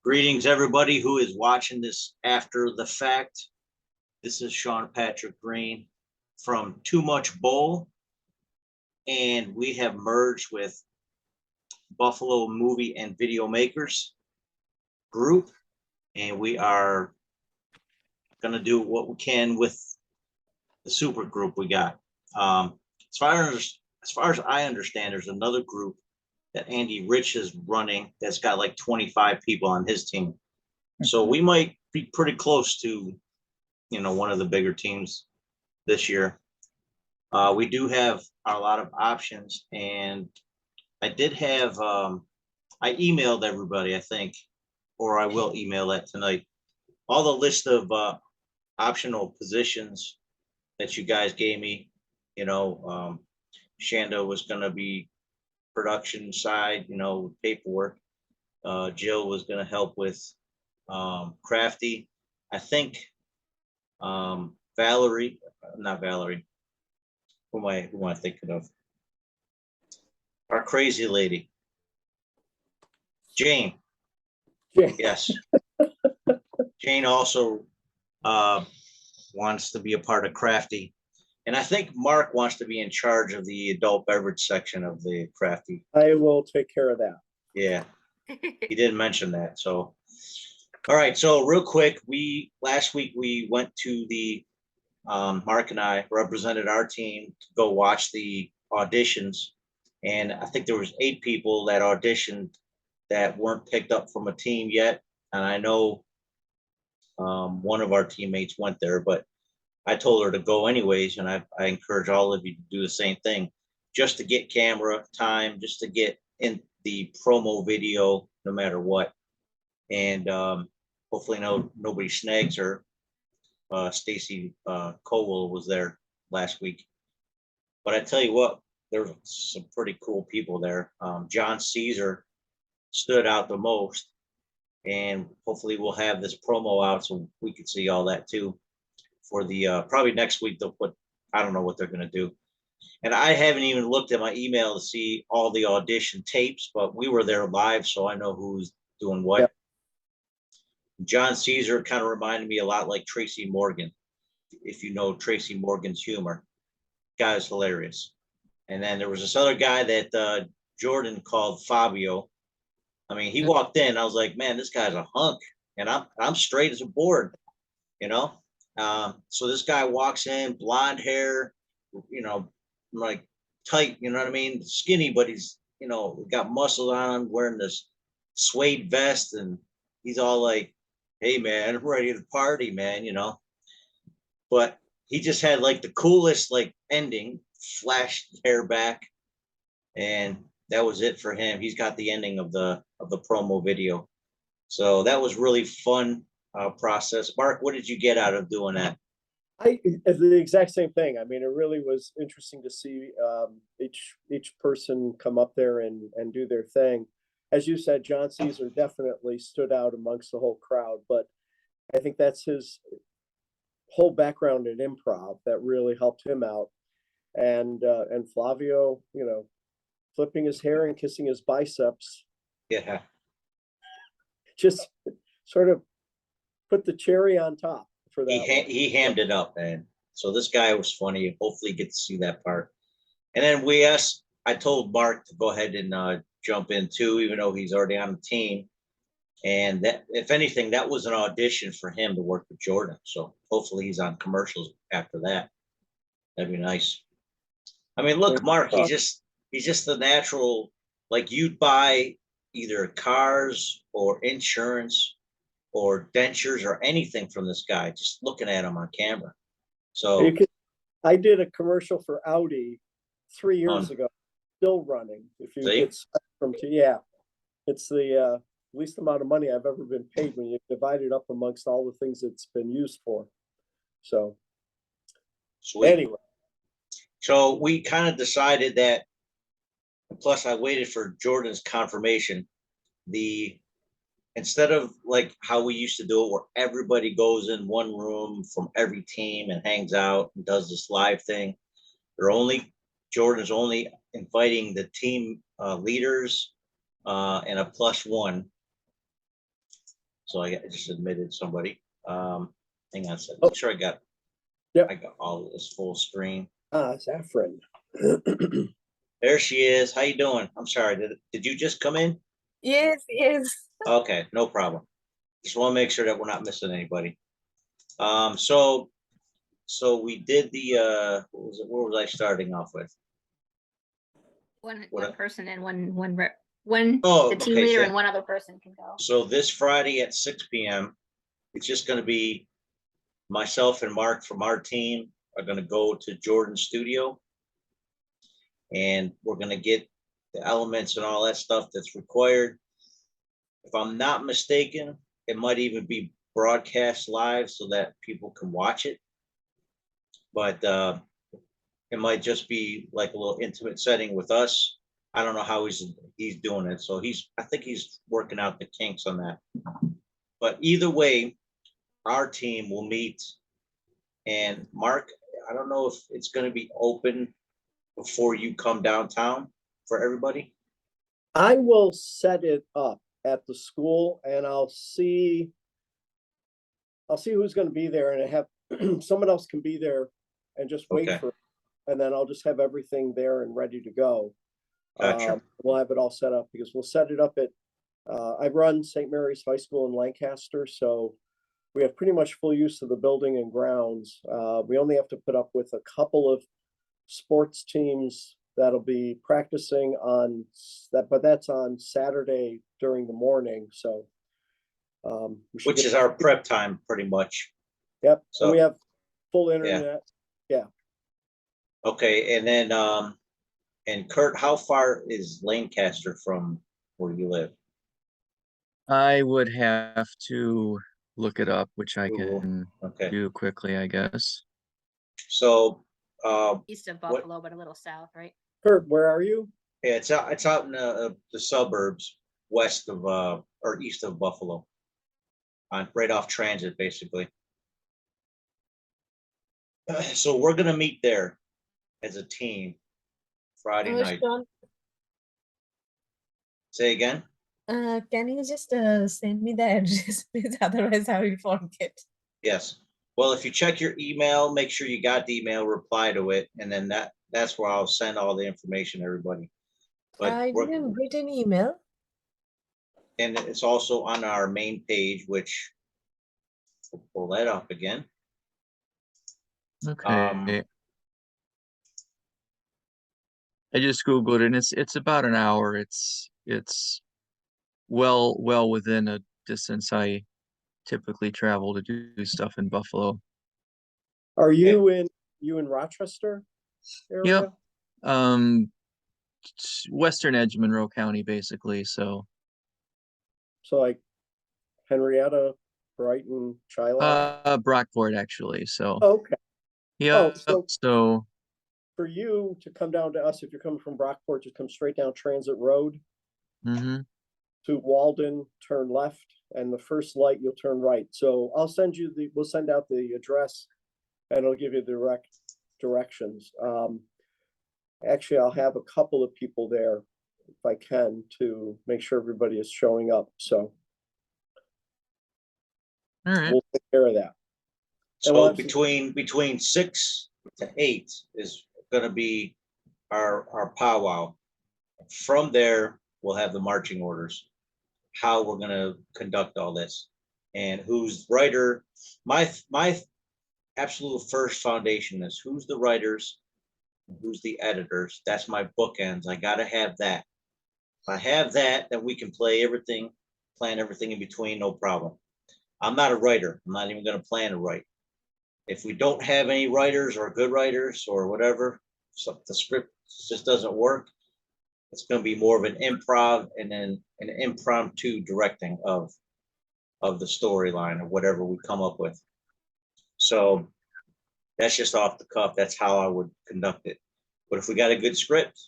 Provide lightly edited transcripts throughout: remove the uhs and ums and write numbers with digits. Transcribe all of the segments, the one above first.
Greetings, everybody who is watching this after the fact. This is Shawn Patrick Greene from Too Much Bowl, and we have merged with Buffalo Movie and Video Makers Group, and we are going to do what we can with the super group we got. As far as I understand, there's another group that Andy Rich is running that's got like 25 people on his team. So we might be pretty close to, one of the bigger teams this year. We do have a lot of options, and I did have, I emailed everybody, I think, or I will email that tonight, all the list of optional positions that you guys gave me. Shanda was going to be production side, paperwork. Jill was going to help with Crafty. I think Valerie, not Valerie. Who am I thinking of? Our crazy lady, Jane. Yes, Jane also wants to be a part of Crafty. And I think Mark wants to be in charge of the adult beverage section of the Crafty. I will take care of that. Yeah, he didn't mention that. So, all right. So real quick, last week we went to the Mark and I represented our team to go watch the auditions, and I think there was 8 people that auditioned that weren't picked up from a team yet. And I know one of our teammates went there, but I told her to go anyways, and I encourage all of you to do the same thing, just to get camera time, just to get in the promo video, no matter what. And hopefully nobody snags her. Stacy Cowell was there last week. But I tell you what, there's some pretty cool people there. John Caesar stood out the most, and hopefully we'll have this promo out so we can see all that too. For the probably next week they'll put, I don't know what they're going to do. And I haven't even looked at my email to see all the audition tapes, but we were there live, so I know who's doing what. Yep. John Caesar kind of reminded me a lot like Tracy Morgan, if you know Tracy Morgan's humor. Guy is hilarious. And then there was this other guy that Jordan called Fabio. I mean, he walked in, I was like, man, this guy's a hunk, and I'm straight as a board, So this guy walks in, blonde hair, like tight, you know what I mean? Skinny, but he's, got muscles on him, wearing this suede vest, and he's all like, hey man, I'm ready to party, man, But he just had like the coolest like ending, flashed hair back, and that was it for him. He's got the ending of the promo video. So that was really fun process. Mark, what did you get out of doing that? The exact same thing. I mean, it really was interesting to see each person come up there and do their thing. As you said, John Caesar definitely stood out amongst the whole crowd, but I think that's his whole background in improv that really helped him out. And Flavio, flipping his hair and kissing his biceps. Yeah. Just sort of put the cherry on top for that. He hammed it up, man. So this guy was funny. Hopefully get to see that part. And then I told Mark to go ahead and jump in too, even though he's already on the team. And that, if anything, that was an audition for him to work with Jordan. So hopefully he's on commercials after that. That'd be nice. I mean, look, Mark, he's just the natural, like you'd buy either cars or insurance or dentures or anything from this guy, just looking at him on camera. So I did a commercial for Audi 3 years ago, still running. If you get from it's the least amount of money I've ever been paid when you divide it up amongst all the things it's been used for. So sweet. Anyway. So we kind of decided that, plus I waited for Jordan's confirmation, instead of like how we used to do it where everybody goes in one room from every team and hangs out and does this live thing, Jordan's only inviting the team leaders and a +1. So I just admitted somebody. Hang on a second. Oh. Make sure I got Yep. all of this full screen. Saffron. There she is. How you doing? I'm sorry. Did you just come in? Yes, yes. Okay, no problem. Just want to make sure that we're not missing anybody. So we did the what was I starting off with? One What- person and one Oh, the team okay, leader so- and one other person can go. So this Friday at 6 p.m., it's just going to be myself and Mark from our team are going to go to Jordan's studio, and we're going to get the elements and all that stuff that's required. If I'm not mistaken, it might even be broadcast live so that people can watch it. But it might just be like a little intimate setting with us. I don't know how he's doing it. So I think he's working out the kinks on that. But either way, our team will meet. And Mark, I don't know if it's going to be open before you come downtown for everybody. I will set it up at the school, and I'll see who's going to be there, and I have someone else can be there and just wait Okay. for it. And then I'll just have everything there and ready to go. Gotcha. We'll have it all set up because we'll set it up at I run St. Mary's High School in Lancaster, so we have pretty much full use of the building and grounds. We only have to put up with a couple of sports teams that'll be practicing on that, but that's on Saturday during the morning. So, Which is our prep time, pretty much. Yep. So and we have full internet. Yeah. Okay, and then and Kurt, how far is Lancaster from where you live? I would have to look it up, which I Google. can Okay, do quickly, I guess. so East of Buffalo, but a little south, right? Kurt, where are you? yeah, it's out in the suburbs west of or east of Buffalo, on right off Transit, basically. So we're gonna meet there as a team Friday night. Shawn, Say again? can you just send me the address, please? Otherwise, I will forget. Yes. Well, if you check your email, make sure you got the email, reply to it, and then that's where I'll send all the information to everybody. But I didn't get an email. and it's also on our main page, which we'll pull that up again. Okay. I just Googled it, and it's about an hour. It's well within a distance I typically travel to do stuff in Buffalo. Are you in Rochester area? Yep. Western edge, Monroe County, basically. So like Henrietta, Brighton, Shiloh? Brockport, actually. So Okay. yeah. So for you to come down to us, if you're coming from Brockport, just come straight down Transit Road to Walden, turn left, and the first light you'll turn right. So we'll send out the address, and it'll give you direct directions. Actually, I'll have a couple of people there if I can to make sure everybody is showing up. So all right. we'll take care of that. So between 6 to 8 is going to be our powwow. From there, we'll have the marching orders, how we're going to conduct all this, and who's writer. My absolute first foundation is who's the writers, who's the editors. That's my bookends. I got to have that. If I have that, then we can plan everything in between, no problem. I'm not a writer. I'm not even going to plan to write. If we don't have any writers or good writers or whatever, so the script just doesn't work, it's going to be more of an improv and then an impromptu directing of the storyline or whatever we come up with. So that's just off the cuff. That's how I would conduct it. But if we got a good script,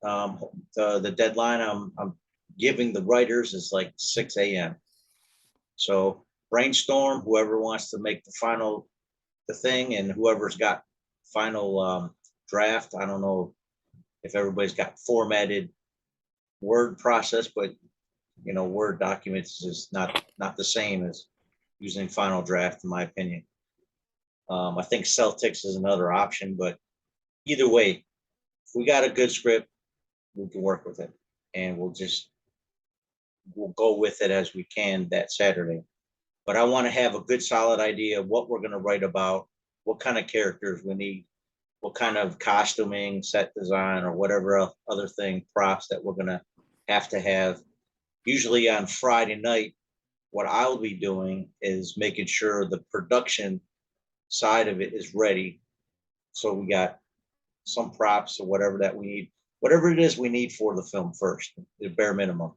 the deadline I'm giving the writers is like 6 a.m. So brainstorm, whoever wants to make the thing, and whoever's got final draft. I don't know if everybody's got formatted word process, but Word documents is not the same as using Final Draft, in my opinion. I think Celtics is another option, but either way, if we got a good script, we can work with it, and we'll go with it as we can that Saturday. But I want to have a good solid idea of what we're going to write about, what kind of characters we need, what kind of costuming, set design, or whatever other thing, props that we're going to have. Usually on Friday night, what I'll be doing is making sure the production side of it is ready. So we got some props or whatever that we need, whatever it is we need for the film first, the bare minimum.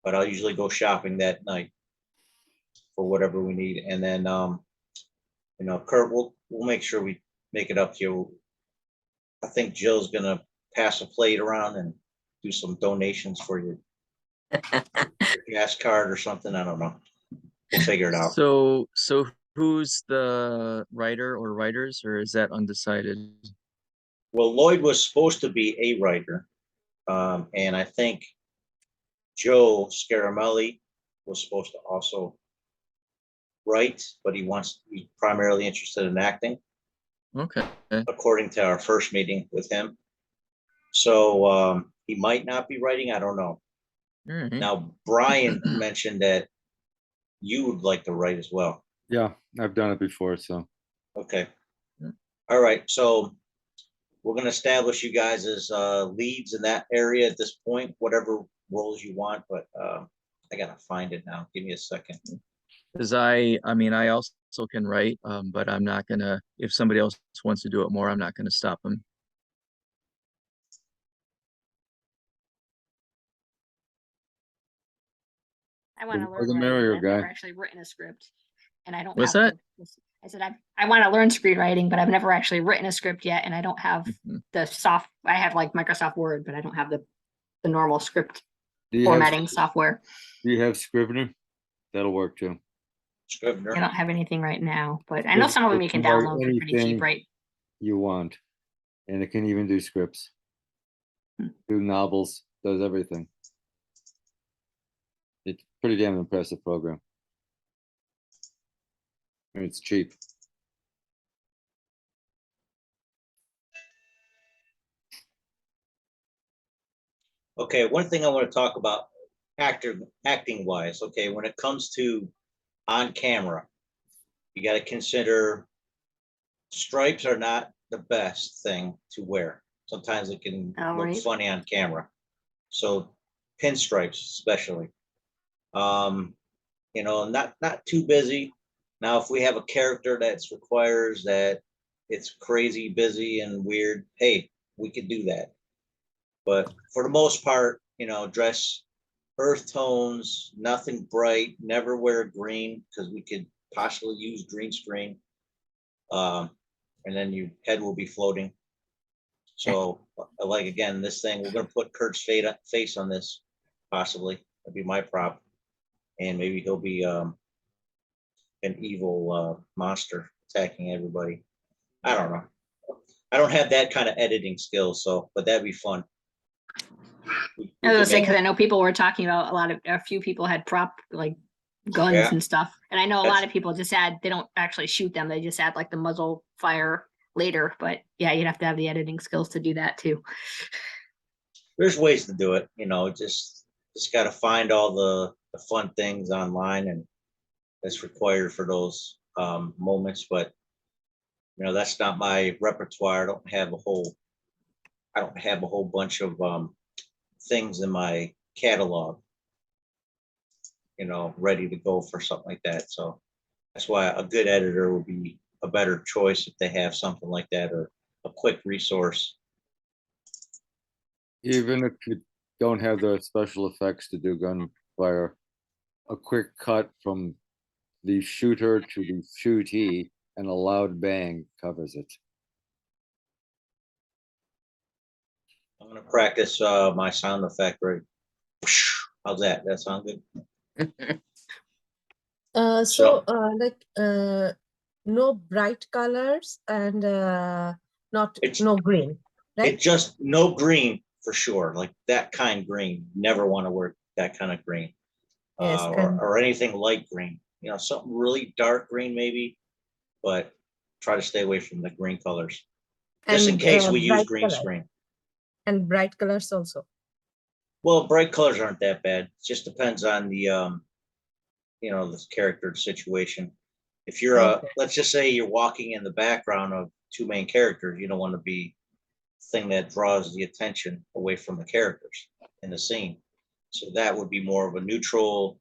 But I'll usually go shopping that night for whatever we need. And then, Kurt, we'll make sure we make it up to you. I think Jill's going to pass a plate around and do some donations for your gas card or something. I don't know. We'll figure it out. So who's the writer or writers, or is that undecided? Well, Lloyd was supposed to be a writer. And I think Joe Scaramelli was supposed to also write, but he's primarily interested in acting. Okay. According to our first meeting with him. So he might not be writing. I don't know. All right. Now, Brian mentioned that you would like to write as well. Yeah, I've done it before, so. Okay. All right. So we're going to establish you guys as leads in that area at this point, whatever roles you want, but I got to find it now. Give me a second. Because I also can write, but I'm not gonna, if somebody else wants to do it more, I'm not gonna stop them. I want to The more learn the writing, but merrier, I've never guy. actually written a script, and I don't What's have. that? I said I want to learn screenwriting, but I've never actually written a script yet, and I don't have Mhm. I have like Microsoft Word, but I don't have the normal script Do you have, formatting software. do you have Scrivener? That'll work too. Scrivener. I don't have anything right now, but I know If- some of them if you can you write download for pretty anything cheap, right? You want, and it can even do scripts. Hmm. Do novels, does everything. It's pretty damn impressive program. And it's cheap. Okay, one thing I want to talk about acting wise. Okay, when it comes to on camera, you got to consider stripes are not the best thing to wear. Sometimes it can Oh, look right. funny on camera. So pinstripes especially. Not too busy. Now, if we have a character that requires that it's crazy busy and weird, hey, we could do that. But for the most part, dress earth tones, nothing bright, never wear green because we could possibly use green screen. And then your head will be floating. So, like, again, this thing, we're going to put Kurt's face on this, possibly. That'd be my prop. And maybe he'll be an evil monster attacking everybody. I don't know. I don't have that kind of editing skills, but that'd be fun. I was gonna say, because I know people were talking about a few people had prop like guns Yeah. and stuff, and I know a That's- lot of people just they don't actually shoot them; they just add like the muzzle fire later. But yeah, you'd have to have the editing skills to do that too. There's ways to do it, just got to find all the fun things online and that's required for those moments. But that's not my repertoire. I don't have a whole bunch of things in my catalog, ready to go for something like that. So that's why a good editor would be a better choice if they have something like that or a quick resource. Even if you don't have the special effects to do gunfire, a quick cut from the shooter to the shootee and a loud bang covers it. I'm gonna practice my sound effect right. How's that? That sound good? No bright colors and no green, right? It just no green for sure. Like that kind green. Never want to wear that kind of green. Yes, and or anything light green, you know, something really dark green maybe, but try to stay away from the green colors. Just in case we use bright green color, screen. and bright colors also. Well, bright colors aren't that bad. It just depends on the, you know, the character situation. If you're Okay. let's just say you're walking in the background of two main characters, you don't want to be the thing that draws the attention away from the characters in the scene. So that would be more of a neutral,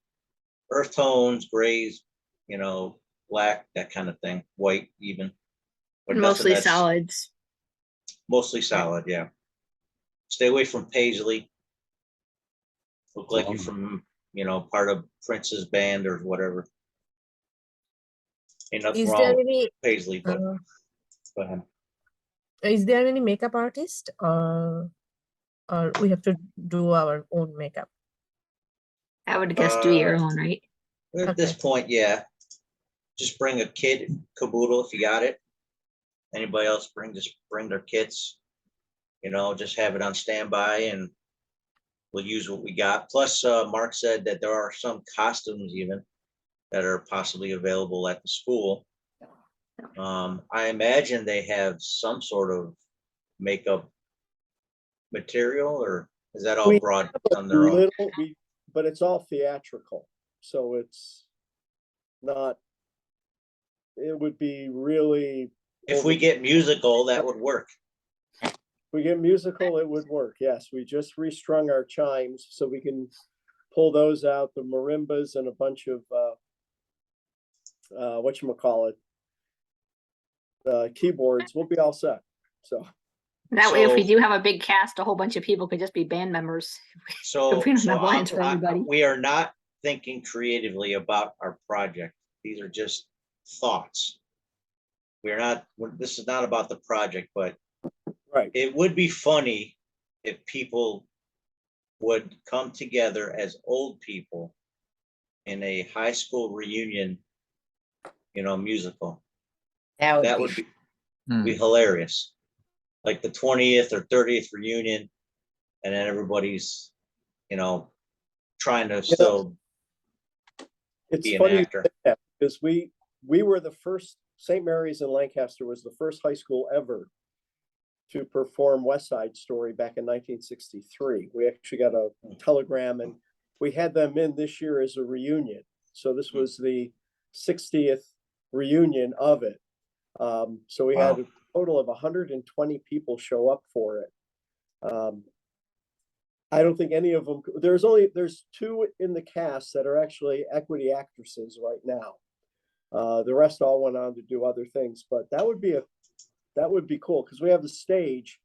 earth tones, grays, you know, black, that kind of thing, white even. But And nothing mostly that's solids. mostly solid, yeah. Stay away from paisley. Look like you're from, you know, part of Prince's band or whatever. Ain't nothing Is there wrong with any paisley, but uh, go ahead. is there any makeup artist, or we have to do our own makeup? I would guess do your own, right? At this Okay. point, yeah. Just bring a kid caboodle if you got it. Anybody else just bring their kits. You know, just have it on standby and we'll use what we got. Plus, Mark said that there are some costumes even that are possibly available at the school. I imagine they have some sort of makeup material, or is that all We brought have on a their own? little, but it's all theatrical, so it's not, it would be really. If we get musical, that would work. If we get musical, it would work, yes. We just restrung our chimes, so we can pull those out, the marimbas and a bunch of, whatchamacallit, keyboards, we'll be all set, so. That way, if we So- do have a big cast, a whole bunch of people could just be band members. So, If we don't so have lines for everybody. we are not thinking creatively about our project. These are just thoughts. This is not about the project, but Right, it would be funny if people would come together as old people in a high school reunion, you know, musical. That would be hilarious. Like the 20th or 30th reunion, and then everybody's, you know, trying to still it's be an funny, actor. because we were the first, St. Mary's in Lancaster was the first high school ever to perform West Side Story back in 1963. We actually got a telegram, and we had them in this year as a reunion. So this was the 60th reunion of it. So we had Wow. a total of 120 people show up for it. I don't think any of them, there's two in the cast that are actually equity actresses right now. The rest all went on to do other things, but that would be cool, because we have the stage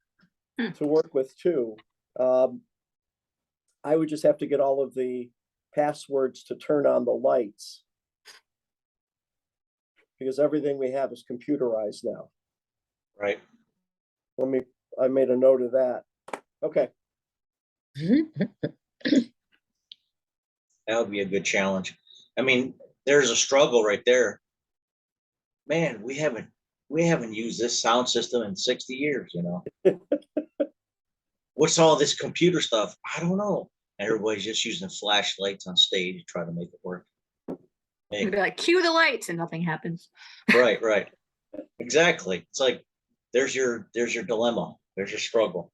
to work with too. I would just have to get all of the passwords to turn on the lights, because everything we have is computerized now. Right. I made a note of that. Okay. That would be a good challenge. I mean, there's a struggle right there. Man, we haven't used this sound system in 60 years, you know. What's all this computer stuff? I don't know. Everybody's just using flashlights on stage to try to make it work. Hey, We'd be like, cue the lights, and nothing happens. right. Exactly. It's like there's your dilemma. There's your struggle.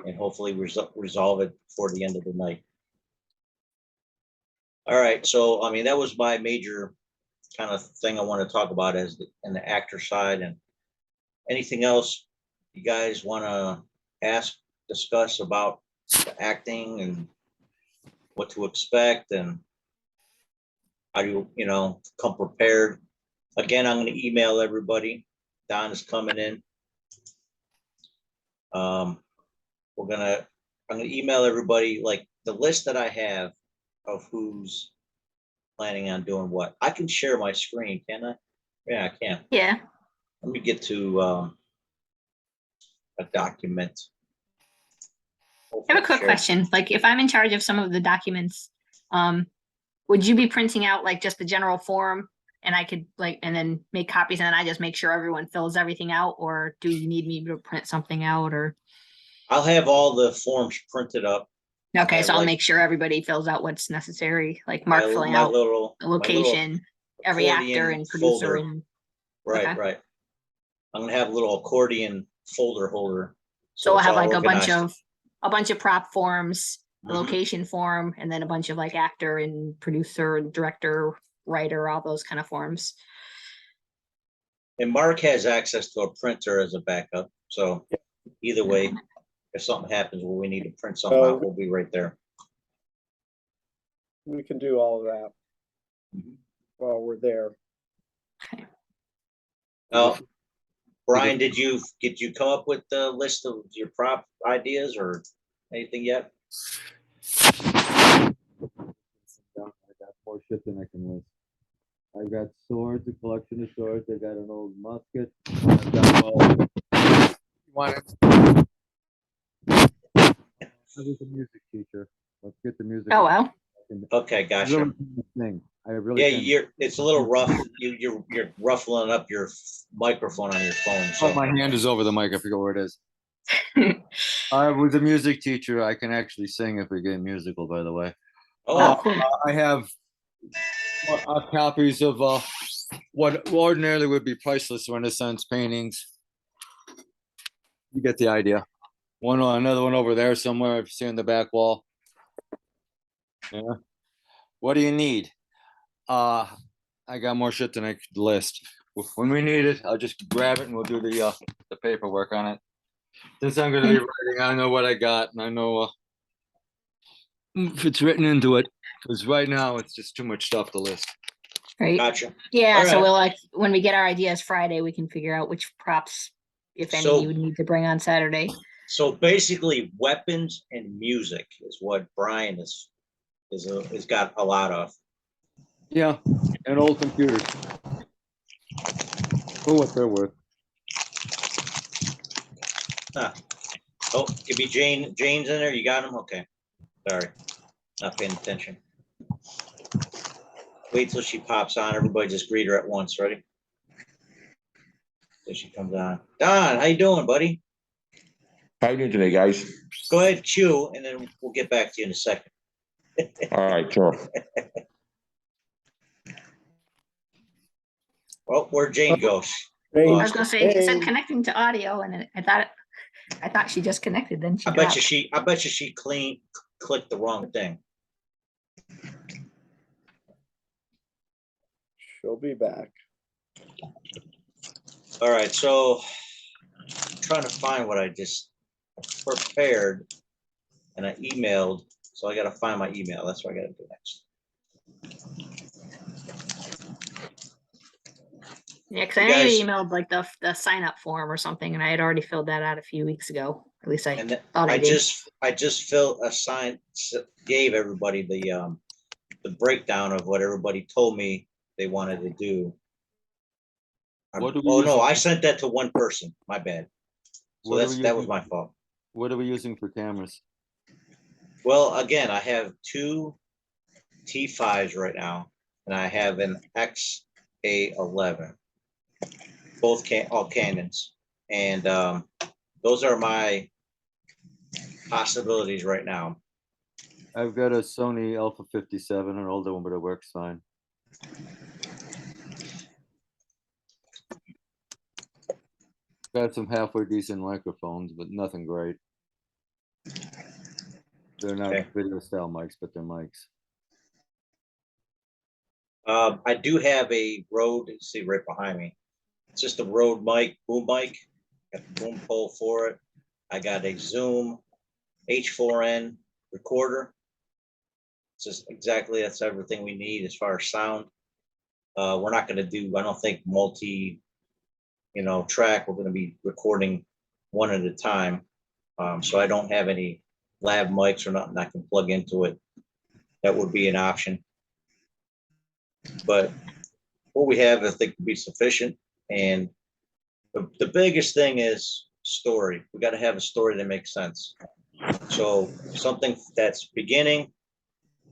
And hopefully resolve it before the end of the night. All right. So, I mean, that was my major kind of thing I want to talk about as in the actor side. And anything else you guys want to discuss about the acting and what to expect and how do you know, come prepared. Again, I'm going to email everybody. Don is coming in. I'm gonna email everybody like the list that I have of who's planning on doing what. I can share my screen, can I? Yeah, I can. Yeah. Let me get to a document. I have a quick question. Like, if I'm in charge of some of the documents, would you be printing out like just the general form, and I could and then make copies, and then I just make sure everyone fills everything out, or do you need me to print something out, or? I'll have all the forms printed up. Okay, so I'll like make sure everybody fills out what's necessary, like Mark filling my out little the location, every actor accordion and producer folder. and, Right, okay. right. I'm gonna have a little accordion folder holder. so we'll it's have all like a bunch organized. of prop forms, a Mhm. location form, and then a bunch of like actor and producer and director, writer, all those kind of forms. And Mark has access to a printer as a backup. So either way, if something happens where we need to print something out, we'll be right there. We can do all of that Mhm. while we're there. Okay. Now, Brian, did you come up with the list of your prop ideas or anything yet? I got more shit than I can list. I've got swords, a collection of swords. I got an old musket. I've got all. You want it? I was a music teacher. Let's get the music. Oh, wow. Okay, I gotcha. really can't sing. I really Yeah, can't. it's a little rough. You're ruffling up your microphone on your phone. Oh, So my hand is over the mic. I forget where it is. I was a music teacher. I can actually sing if we get musical, by the way. Oh, cool. I have copies of what ordinarily would be priceless Renaissance paintings. You get the idea. Another one over there somewhere. If you see on the back wall. Yeah. What do you need? I got more shit than I could list. When we need it, I'll just grab it and we'll do the paperwork on it. Since I'm gonna be writing, I know what I got and I know if it's written into it. Because right now it's just too much stuff to list. Right. gotcha. Yeah, All so right. we'll like, when we get our ideas Friday, we can figure out which props, if any, So- you would need to bring on Saturday. So basically, weapons and music is what Brian has got a lot of. Yeah, and old computers. For what they're worth. Oh, give me Jane's in there. You got him? Okay. Sorry. Not paying attention. Wait till she pops on. Everybody just greet her at once. Ready? There she comes on. Don, how you doing, buddy? How you doing today, guys? Go ahead, chew, and then we'll get back to you in a second. All right, sure. Well, where'd Jane go? I was gonna say, it said Hey. connecting to audio, and then I thought she just connected, then she I bet dropped. you she clicked the wrong thing. She'll be back. All right, so I'm trying to find what I just prepared and I emailed. So I got to find my email. That's what I got to do next. Yeah, because I know you emailed like the sign up form or something, and I had already filled that out a few weeks ago. At least And then thought I did. I just gave everybody the breakdown of what everybody told me they wanted to do. Oh no, I sent that to one person. My bad. So that was my fault. What are we using for cameras? Well, again, I have two T5s right now, and I have an XA11. Both all Canons, and those are my possibilities right now. I've got a Sony Alpha 57, an older one, but it works fine. Got some halfway decent microphones, but nothing great. They're not video style mics, but they're mics. I do have a Rode, see right behind me. It's just a Rode mic, boom mic. Got the boom pole for it. I got a Zoom H4n recorder. It's just exactly, that's everything we need as far as sound. We're not going to do, I don't think, multi, track. We're going to be recording one at a time. So I don't have any lab mics or nothing I can plug into it. That would be an option. But what we have, I think, would be sufficient. And the biggest thing is story. We got to have a story that makes sense. So something that's beginning.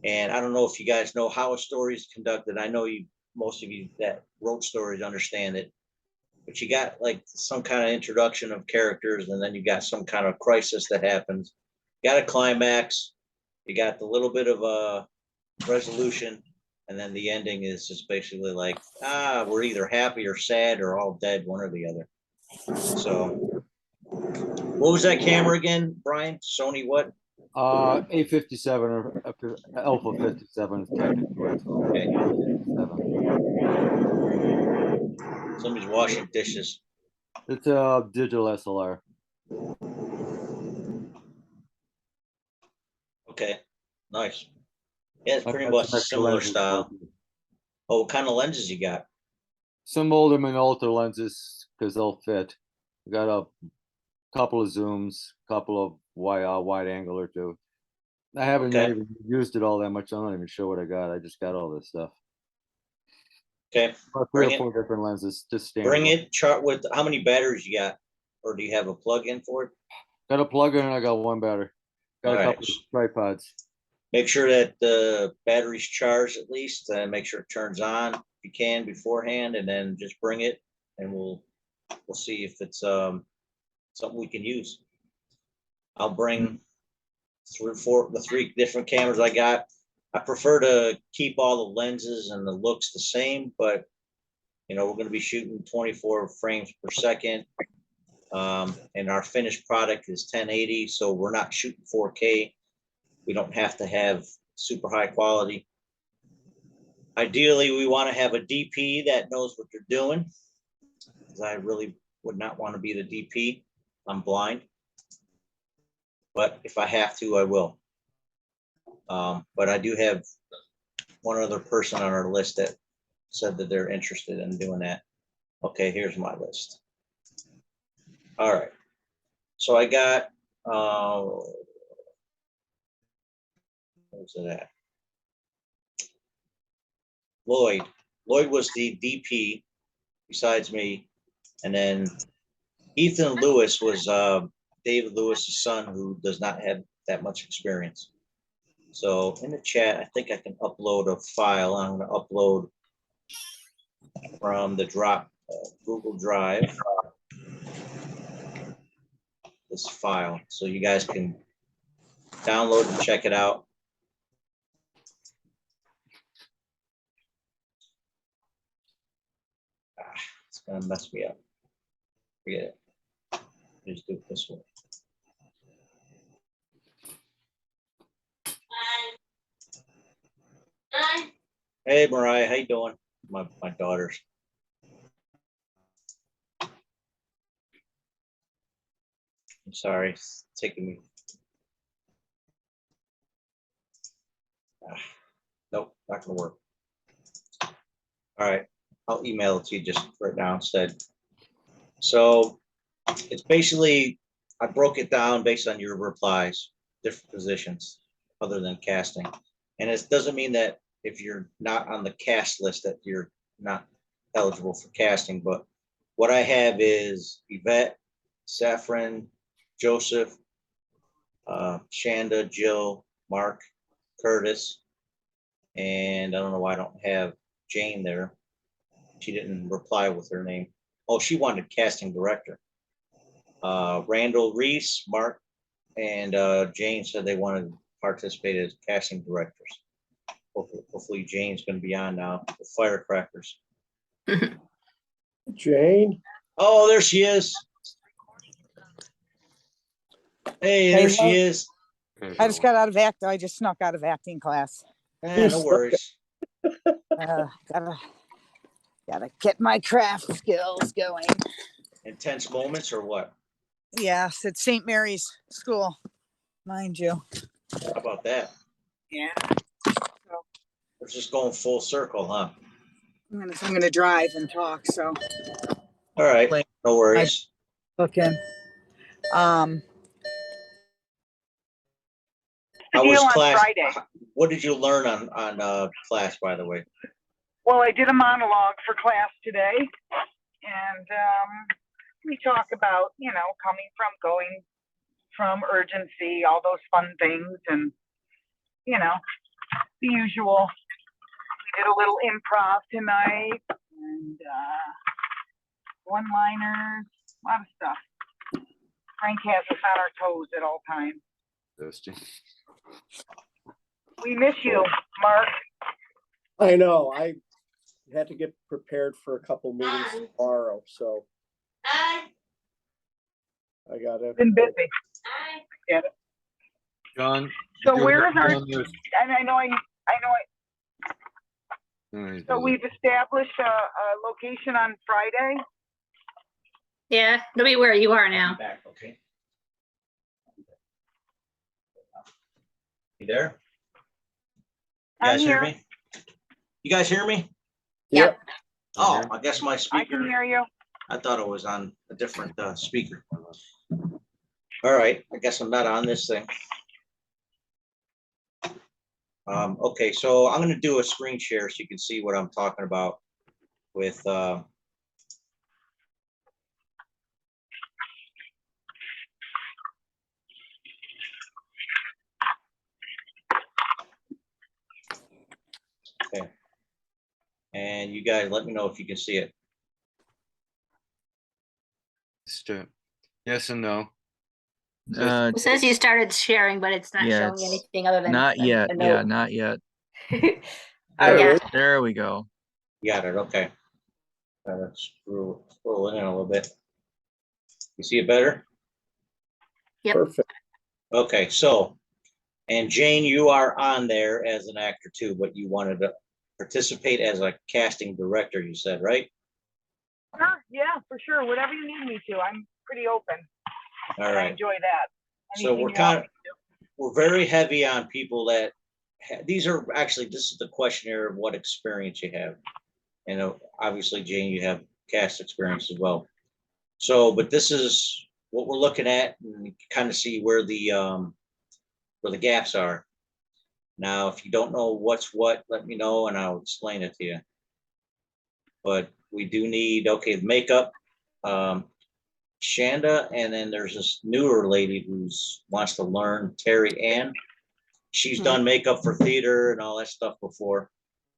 And I don't know if you guys know how a story is conducted. I know most of you that wrote stories understand it. But you got like some kind of introduction of characters, and then you got some kind of crisis that happens. You got a climax, You got the little bit of a resolution, and then the ending is just basically like, we're either happy or sad or all dead, one or the other. So, what was that camera again, Brian? Sony what? A57 or Alpha 57 technically. Okay. A57. Somebody's washing dishes. It's a digital SLR. Okay, nice. Yeah, it's pretty I've got much some a extra similar lenses style. for it. Oh, what kind of lenses you got? Some older Minolta lenses because they'll fit. I got a couple of zooms, couple of wide angle or two. I haven't Okay. even used it all that much. I'm not even sure what I got. I just got all this stuff. Okay, About Bring 3 or it. 4 different lenses, just standard. bring it. Chart with how many batteries you got, or do you have a plug-in for it? Got a plug in and I got one battery. Got All a right. couple of tripods. Make sure that the battery's charged at least, and make sure it turns on if you can beforehand, and then just bring it, and we'll see if it's something we can use. I'll bring the 3 different cameras I got. I prefer to keep all the lenses and the looks the same, but we're going to be shooting 24 frames per second. And our finished product is 1080, so we're not shooting 4K. We don't have to have super high quality. Ideally, we want to have a DP that knows what they're doing, because I really would not want to be the DP. I'm blind, but if I have to, I will. But I do have one other person on our list that said that they're interested in doing that. Okay, here's my list. All right. So I got, where's it at? Lloyd. Lloyd was the DP besides me. And then Ethan Lewis was David Lewis's son, who does not have that much experience. So in the chat, I think I can upload a file. I'm going to upload from the Google Drive this file, so you guys can download and check it out. It's gonna mess me up. Forget it. Just do it this way. Hey, Mariah, how you doing? My daughters. I'm sorry, it's taking me. Nope, not gonna work. All right, I'll email it to you just right now instead. So it's basically, I broke it down based on your replies, different positions other than casting. And it doesn't mean that if you're not on the cast list that you're not eligible for casting, but what I have is Yvette, Saffron, Joseph, Shanda, Jill, Mark, Curtis, and I don't know why I don't have Jane there. She didn't reply with her name. Oh, she wanted casting director. Randall, Reese, Mark, and Jane said they wanted to participate as casting directors. Hopefully Jane's going to be on now with Firecrackers. Jane? Oh, there she is. Hey, there she is. I just got out of I just snuck out of acting class. No worries. Gotta get my craft skills going. Intense moments or what? Yes, it's St. Mary's School, mind you. How about that? Yeah. We're just going full circle, huh? I'm gonna drive and talk, so. All right, no worries. Okay. How was class? Friday. What did you learn on class, by the way? Well, I did a monologue for class today, and we talk about, going from urgency, all those fun things, and, the usual. We did a little improv tonight, and one-liners, a lot of stuff. Frank has us on our toes at all times. We miss you, Mark. I know, I had to get prepared for a couple meetings tomorrow, so. I gotta. Been busy. Get it. John. So did you where have is our, on this? and I know, so we've established a location on Friday. Yeah, it'll be where you are now. Back, okay. You there? You I'm guys hear here. me? You guys hear me? Yep. Oh, I guess my I speaker, can hear you. I thought it was on a different speaker. All right, I guess I'm not on this thing. Okay, so I'm gonna do a screen share so you can see what I'm talking about with okay. And you guys let me know if you can see it. Yes and no. It says you started sharing, but it's not Yeah, showing it's anything other than not a yet. Yeah, note. not yet. Oh, There it yeah. is. There we go. You got it, okay. Let's scroll in a little bit. You see it better? Yep. Perfect. Okay, so, and Jane, you are on there as an actor too, but you wanted to participate as a casting director, you said, right? Sure, yeah, for sure. Whatever you need me to, I'm pretty open. All I right. enjoy that. So Anything we're you kind want of, we're very heavy on people that, these are actually, this is the questionnaire of what experience you have. And obviously, Jane, you have cast experience as well. So, but this is what we're looking at and kind of see where the gaps are. Now, if you don't know what's what, let me know and I'll explain it to you. But we do need, okay, makeup, Shanda, and then there's this newer lady who's wants to learn, Terry Ann. She's done makeup for theater and all that stuff before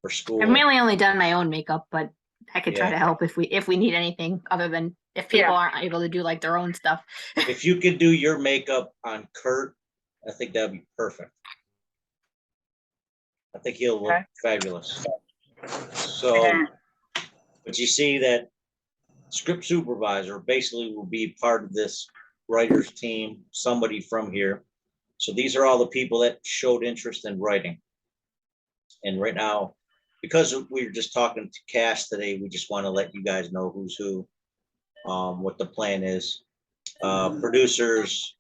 for school. I've mainly only done my own makeup, but I could try Yeah. to help if we need anything other than if people Yeah. aren't able to do like their own stuff. If you could do your makeup on Kurt, I think that'd be perfect. I think he'll look Okay. fabulous. So, but you see that script supervisor basically will be part of this writer's team, somebody from here. So these are all the people that showed interest in writing. And right now, because we were just talking to cast today, we just want to let you guys know who's who, what the plan is. Producers,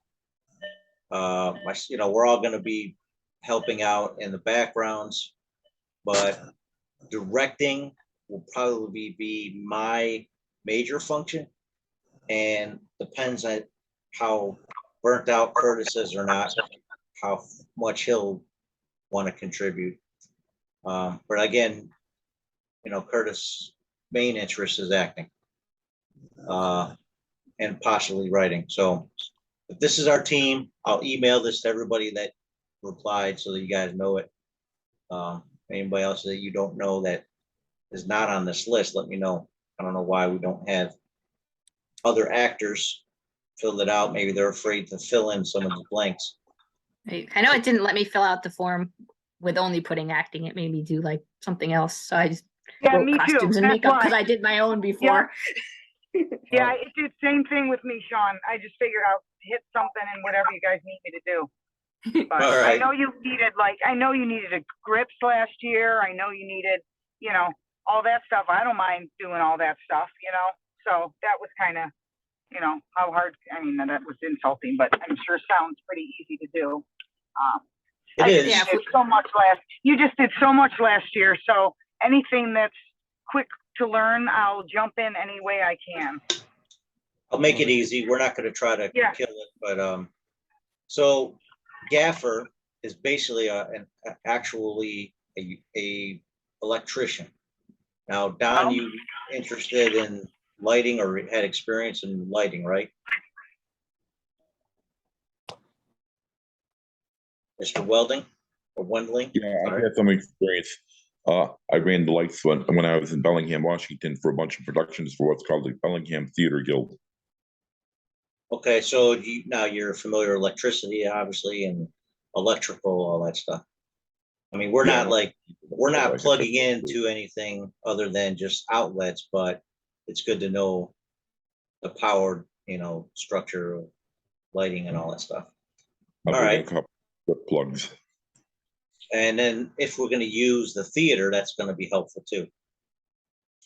we're all going to be helping out in the backgrounds, but directing will probably be my major function, and depends on how burnt out Curtis is or not, how much he'll want to contribute. But again, Curtis' main interest is acting and possibly writing. So if this is our team, I'll email this to everybody that replied so that you guys know it. Anybody else that you don't know that is not on this list, let me know. I don't know why we don't have other actors fill it out. Maybe they're afraid to fill in some of the blanks. I know it didn't let me fill out the form with only putting acting. It made me do like something else. So I just wrote me too. costumes and That's makeup because why. I did my own before. Yeah, it did same thing with me, Shawn. I just figured I'll hit something and whatever you guys need me to do. But All right. I know you needed a grips last year. I know you needed, all that stuff. I don't mind doing all that stuff, So that was kind of, how hard. I mean, that was insulting, but I'm sure sounds pretty easy to do. It is. Yeah, you just did so much last year. So anything that's quick to learn, I'll jump in any way I can. I'll make it easy. We're not going to try to kill it, but so gaffer is basically actually a electrician. Now, Don, you interested in lighting or had experience in lighting, right? Mr. Welding or Wendling? Yeah, I've had some experience. I ran the lights when I was in Bellingham, Washington, for a bunch of productions for what's called the Bellingham Theater Guild. Okay, so now you're familiar with electricity, obviously, and electrical, all that stuff. I mean, we're Yeah, not like, we're I not like it. plugging into anything other than just outlets, but it's good to know the powered, structure, lighting and all that stuff. I'll All bring in right. a couple of plugs. And then if we're going to use the theater, that's going to be helpful too.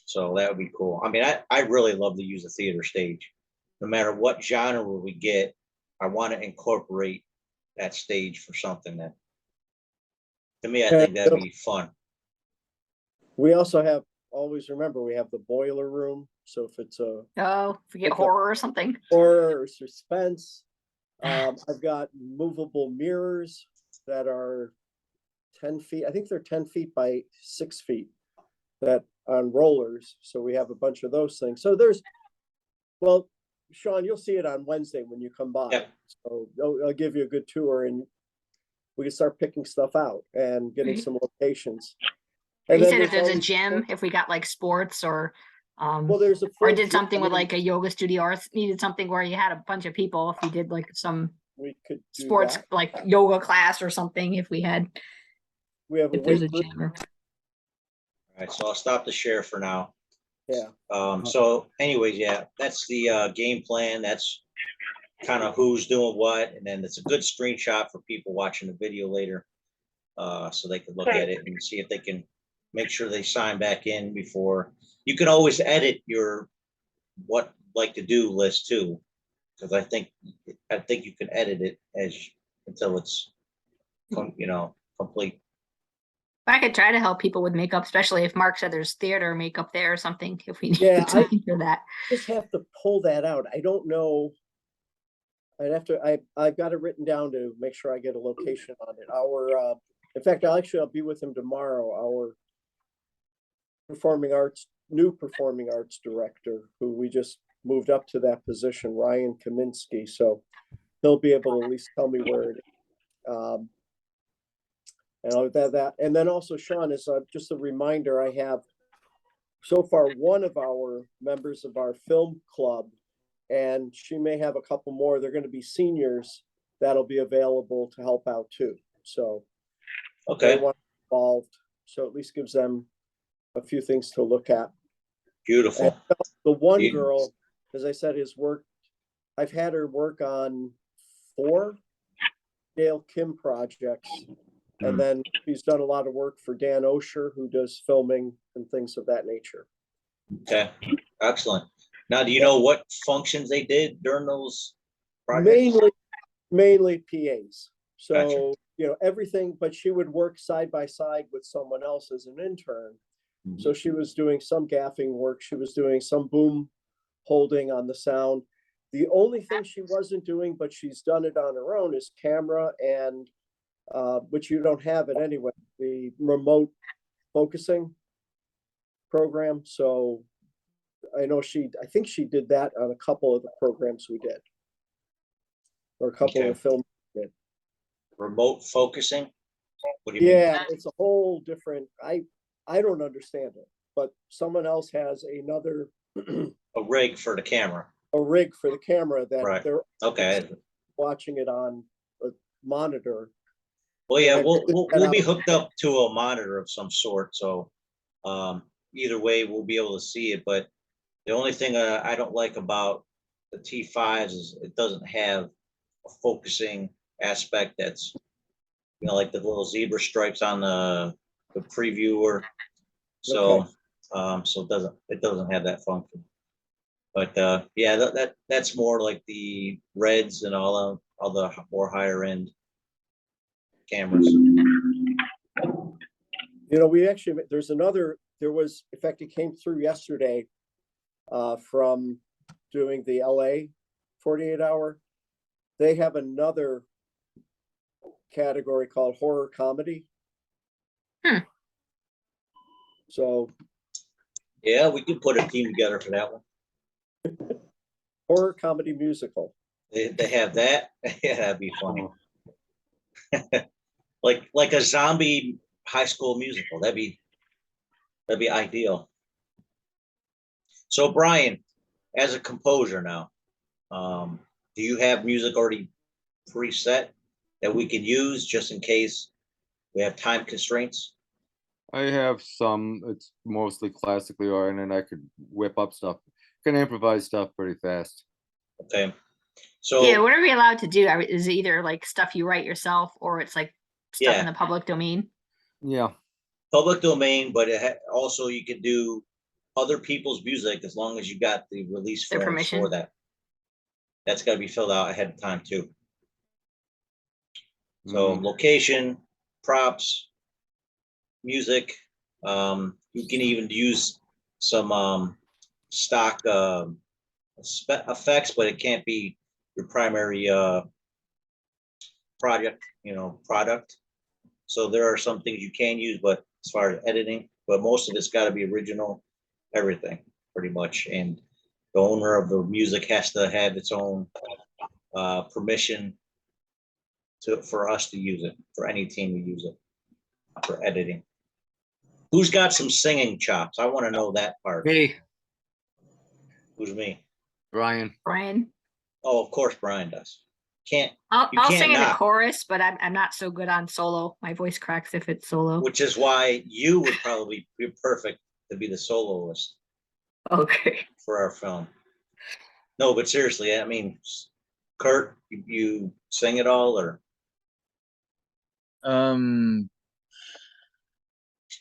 So that would be cool. I mean, I really love to use a theater stage. No matter what genre we get, I want to incorporate that stage for something that, to me, I think that'd be fun. We also have, always remember, we have the boiler room. So if it's a forget horror or something. horror or suspense, I've got movable mirrors that are 10 feet. I think they're 10 feet by 6 feet that on rollers. So we have a bunch of those things. So well, Shawn, you'll see it on Wednesday when you come by. Yep. So I'll give you a good tour and we can start picking stuff out and getting some locations. And You then said if there's a always- gym, if we got like sports or well, there's a or full did gym. something I with mean, like a yoga studio or needed something where you had a bunch of people, if you did like some we could do sports that. like yoga class or something, if we had, We have a if there's a weight room. gym. Or... All right, so I'll stop the share for now. Yeah. So anyways, yeah, that's the game plan. That's kind of who's doing what, and then it's a good screenshot for people watching the video later, so they can look at it and see if they can make sure they sign back in before. You can always edit your what like to do list too, because I think you can edit it until it's complete. I could try to help people with makeup, especially if Mark said there's theater makeup there or something. If we need something for that, just have to pull that out. I don't know. I've got it written down to make sure I get a location on it. In fact, I'll be with him tomorrow. Our new performing arts director, who we just moved up to that position, Ryan Kaminsky. So he'll be able to at least tell me where it is. And then also, Shawn, is just a reminder, I have so far one of our members of our film club, and she may have a couple more. They're going to be seniors that'll be available to help out too. So okay, they want involved. So at least gives them a few things to look at. Beautiful. And the one girl, as I said, I've had her work on 4 Dale Kim projects. And then he's done a lot of work for Dan Osher, who does filming and things of that nature. Okay, excellent. Now, do you know what functions they did during those projects? Mainly PAs. So, Gotcha. Everything, but she would work side by side with someone else as an intern. Mm-hmm. So she was doing some gaffing work. She was doing some boom holding on the sound. The only thing she wasn't doing, but she's done it on her own, is camera and which you don't have it anyway, the remote focusing program. So I think she did that on a couple of the programs we did, or a couple of films we did. Remote focusing? What do you mean? Yeah, it's a whole different, I don't understand it, but someone else has another a rig for the camera. A rig for the camera that they're watching it on a monitor. Well, yeah, we'll be hooked up to a monitor of some sort, so either way we'll be able to see it. But the only thing I don't like about the T5s is it doesn't have a focusing aspect that's like the little zebra stripes on the previewer. So so it doesn't have that function. But yeah, that's more like the Reds and all the more higher end cameras. We actually, there was, in fact, it came through yesterday from doing the LA 48 hour. They have another category called horror comedy. So yeah, we could put a team together for that one. Horror comedy musical. They have that. Yeah, that'd be funny. like a zombie high school musical. That'd be ideal. So Brian, as a composer now, do you have music already preset that we can use just in case We have time constraints. I have some, it's mostly classically oriented. I could whip up stuff, can improvise stuff pretty fast. Okay. So Yeah, whatever you're allowed to do is either like stuff you write yourself or it's like stuff Yeah. in the public domain. Yeah, public domain, but also you can do other people's music as long as you got the release Their forms permission. for that. That's got to be filled out ahead of time too. So location, props, music. You can even use some stock effects, but it can't be your primary product. So there are some things you can use, but as far as editing, but most of it's got to be original, everything pretty much. And the owner of the music has to have its own permission for us to use it, for any team to use it for editing. Who's got some singing chops? I want to know that part. me, Who's me? Brian. Brian. Oh, of course Brian does. You I'll can't sing in the not. chorus, but I'm not so good on solo. My voice cracks if it's solo. Which is why you would probably be perfect to be the soloist Okay. for our film. No, but seriously, I mean, Kurt, you sing it all or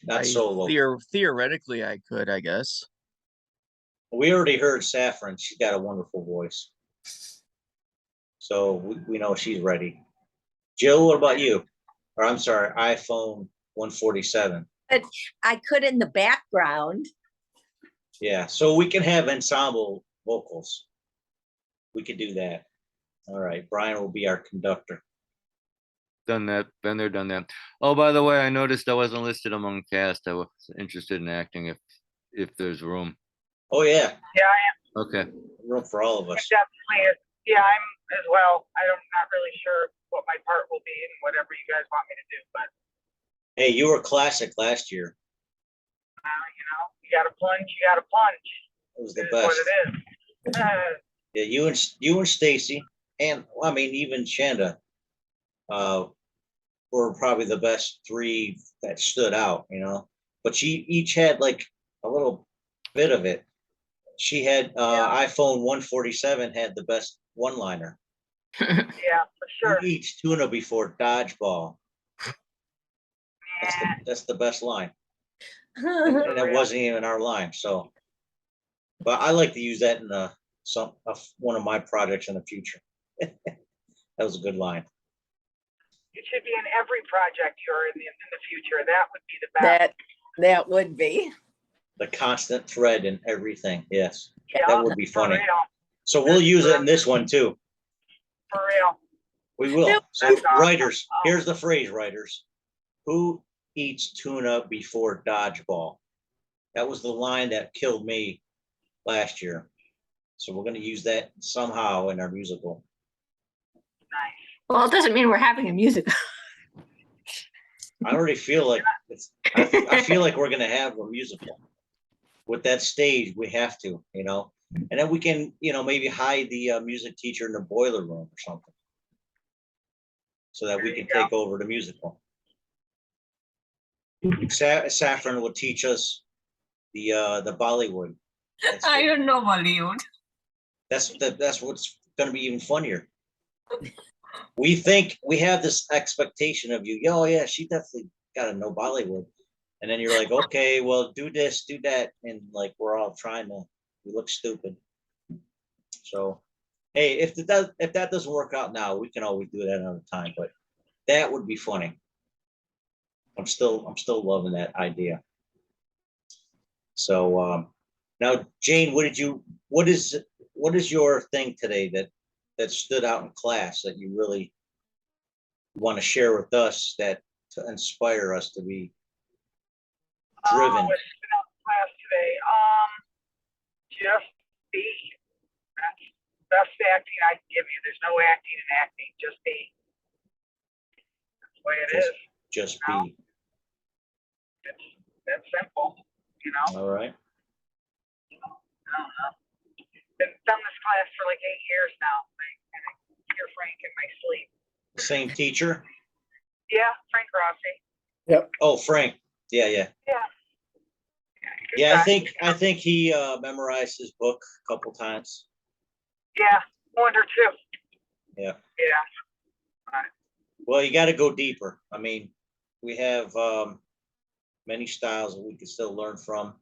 not solo? Theoretically, I could, I guess. We already heard Saffron. She's got a wonderful voice. So we know she's ready. Jill, what about you? Or I'm sorry, iPhone 147. I could in the background. Yeah, so we can have ensemble vocals. We could do that. All right, Brian will be our conductor. Done that, been there, done that. Oh, by the way, I noticed I wasn't listed among cast. I was interested in acting if there's room. Oh yeah, Yeah, I am. Okay. room for all of us. Definitely. Yeah, I'm as well. I'm not really sure what my part will be and whatever you guys want me to do, but Hey, you were classic last year. you got to plunge. You got to plunge. It was the Is best. what it is. Yeah, you and Stacy, and I mean even Shanda, were probably the best three that stood out. But she each had like a little bit of it. She had iPhone 147 had the best one-liner. Yeah, for sure. Who eats tuna before dodgeball? That's the best line. And it wasn't even our line. So, but I like to use that in one of my projects in the future. That was a good line. It should be in every project you're in the future. That would be the best. That would be. The constant thread in everything. Yes, Yeah, that would be funny. For real. So we'll use it in this one too. For real. We will. Yep. So writers, here's the phrase, writers. Who eats tuna before dodgeball? That was the line that killed me last year. So we're going to use that somehow in our musical. Nice. Well, it doesn't mean we're having a musical. I already feel like I feel like we're going to have a musical. With that stage, we have to, and then we can, maybe hide the music teacher in the boiler room or something, so that we can take over the musical. Saffron will teach us the Bollywood. I don't know Bollywood. That's what's going to be even funnier. We think we have this expectation of you. Oh yeah, she definitely got to know Bollywood. And then you're like, okay, well, do this, do that. And like, we're all we look stupid. So, hey, if that doesn't work out now, we can always do that another time, but that would be funny. I'm still loving that idea. So, now Jane, what is your thing today that stood out in class that you really want to share with us to inspire us to be driven? What's been out in class today? Just be. That's the best acting I can give you. There's no acting in acting. Just be. That's the way it is. Just be. It's that simple. All right. I don't know. Been done this class for like 8 years now. I hear Frank in my sleep. The same teacher? Yeah, Frank Rossi. Yep. Oh, Frank. Yeah, yeah. Yeah. Good Yeah, guy. I think he memorized his book a couple times. Yeah, wonder too. Yeah. Yeah. Well, you got to go deeper. I mean, we have many styles that we can still learn from.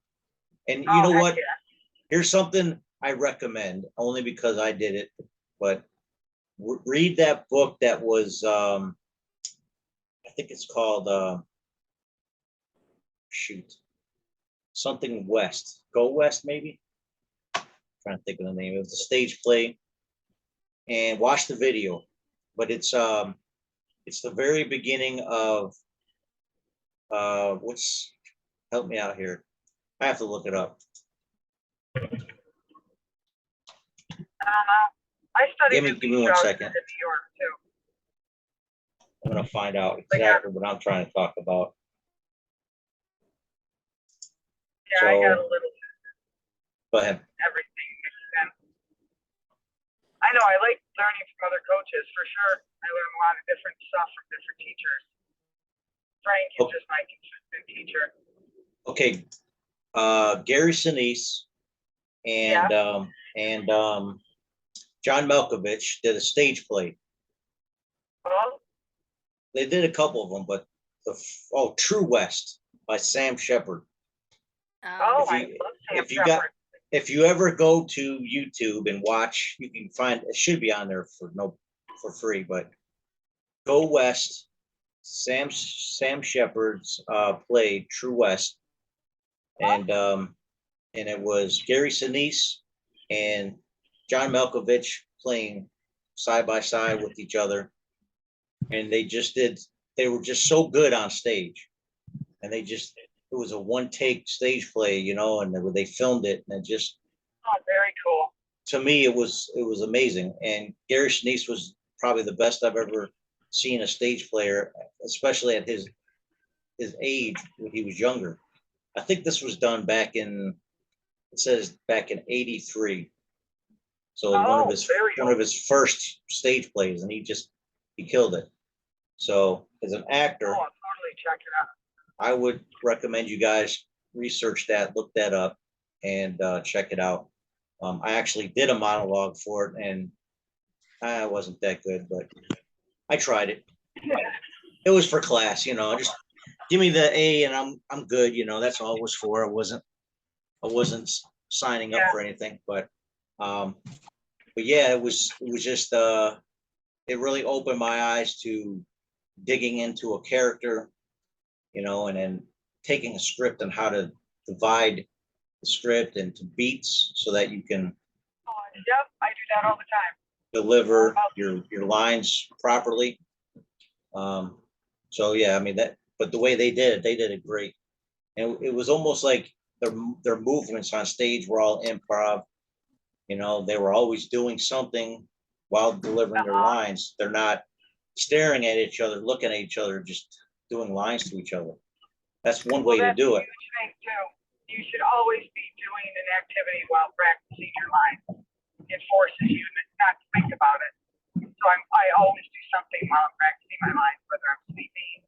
And you know heck what? yeah. Here's something I recommend only because I did it, but read that book that was I think it's called shoot, something West. Go West, maybe. Trying to think of the name. It was a stage play, and watch the video. But it's the very beginning of what's help me out here. I have to look it up. I don't know. I studied Give me 1 second. in New York too. I'm gonna find out exactly what I'm trying to talk about. Yeah, I got a little Go ahead. everything mixed in. I know, I like learning from other coaches for sure. I learn a lot of different stuff from different teachers. Frank is just my consistent teacher. Okay. Gary Sinise and John Malkovich did a stage play. Well, They did a couple of them, but True West by Sam Shepard. I love Sam Shepard. If you ever go to YouTube and watch, you can find it should be on there for free, but Go West, Sam Shepard's play True West, and it was Gary Sinise and John Malkovich playing side by side with each other, and they were just so good on stage, and it was a one take stage play, and they filmed it, and it just very cool. To me, it was amazing, and Gary Sinise was probably the best I've ever seen a stage player, especially at his age when he was younger. I think this was done back in '83. So one of his first stage plays, and he killed it. So as an actor, I'll totally check it out. I would recommend you guys research that, look that up, and check it out. I actually did a monologue for it, and I wasn't that good, but I tried it. It was for class, just give me the A and I'm good, that's all it was for. I wasn't signing up for anything, but yeah, it was just it really opened my eyes to digging into a character, and then taking a script and how to divide the script into beats so that you can Yep, I do that all the time. deliver your lines properly. So yeah, I mean but the way they did it great. And it was almost like their movements on stage were all improv. They were always doing something while delivering their lines. They're not staring at each other, looking at each other, just doing lines to each other. That's one way to do it. That's a huge thing too. You should always be doing an activity while practicing your lines. It forces you not to think about it. So I always do something while I'm practicing my lines, whether I'm sleeping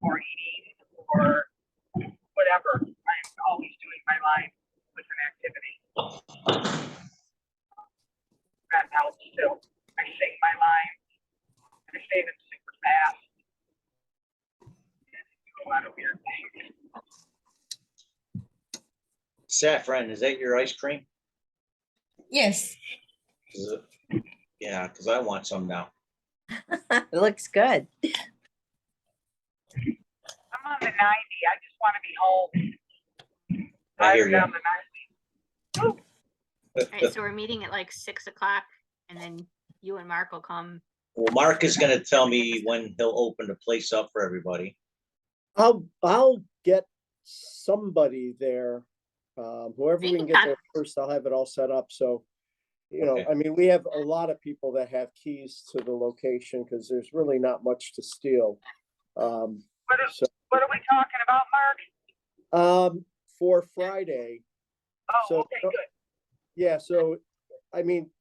or eating or whatever. I'm always doing my lines with an activity. That helps too. I sing my lines. I say them super fast. And do a lot of weird things. Saffron, is that your ice cream? Yes. Yeah, because I want some now. It looks good. I'm on the 90. I just want to be home. I hear you. On the 90. All right, so we're meeting at like 6 o'clock, and then you and Mark will come. Well, Mark is going to tell me when he'll open the place up for everybody. I'll get somebody there. Whoever we can get there first, I'll have it all set up. So, Okay. I mean, we have a lot of people that have keys to the location because there's really not much to steal. What are we talking about, Mark? For Friday. Oh, okay, good. Yeah, so I mean,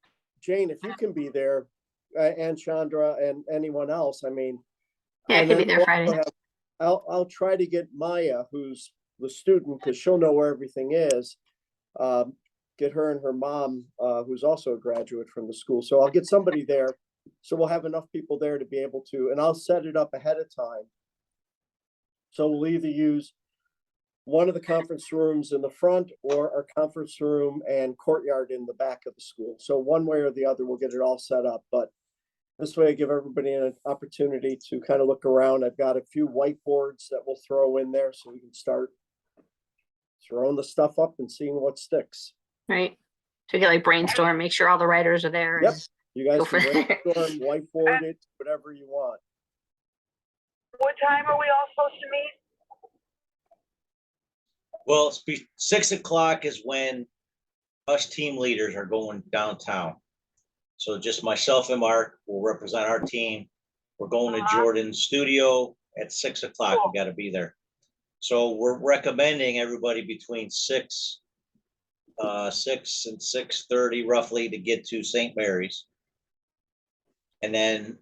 Jane, if you can be there, and Chandra and anyone else, I mean, Yeah, I could be there Friday. I'll try to get Maya, who's the student, because she'll know where everything is. Get her and her mom, who's also a graduate from the school. So I'll get somebody there. So we'll have enough people there to be able to, and I'll set it up ahead of time. So we'll either use one of the conference rooms in the front or our conference room and courtyard in the back of the school. So one way or the other, we'll get it all set up. But this way I give everybody an opportunity to kind of look around. I've got a few whiteboards that we'll throw in there so we can start throwing the stuff up and seeing what sticks. Right. So you get like brainstorm, make sure all the writers are there. Yep. and- You guys Go can for it. brainstorm, whiteboard it, whatever you want. What time are we all supposed to meet? Well, 6 o'clock is when us team leaders are going downtown. So just myself and Mark will represent our team. We're going to Jordan's studio at 6 o'clock. We got to be there. So we're recommending everybody between 6 and 6:30 roughly to get to St. Mary's. And then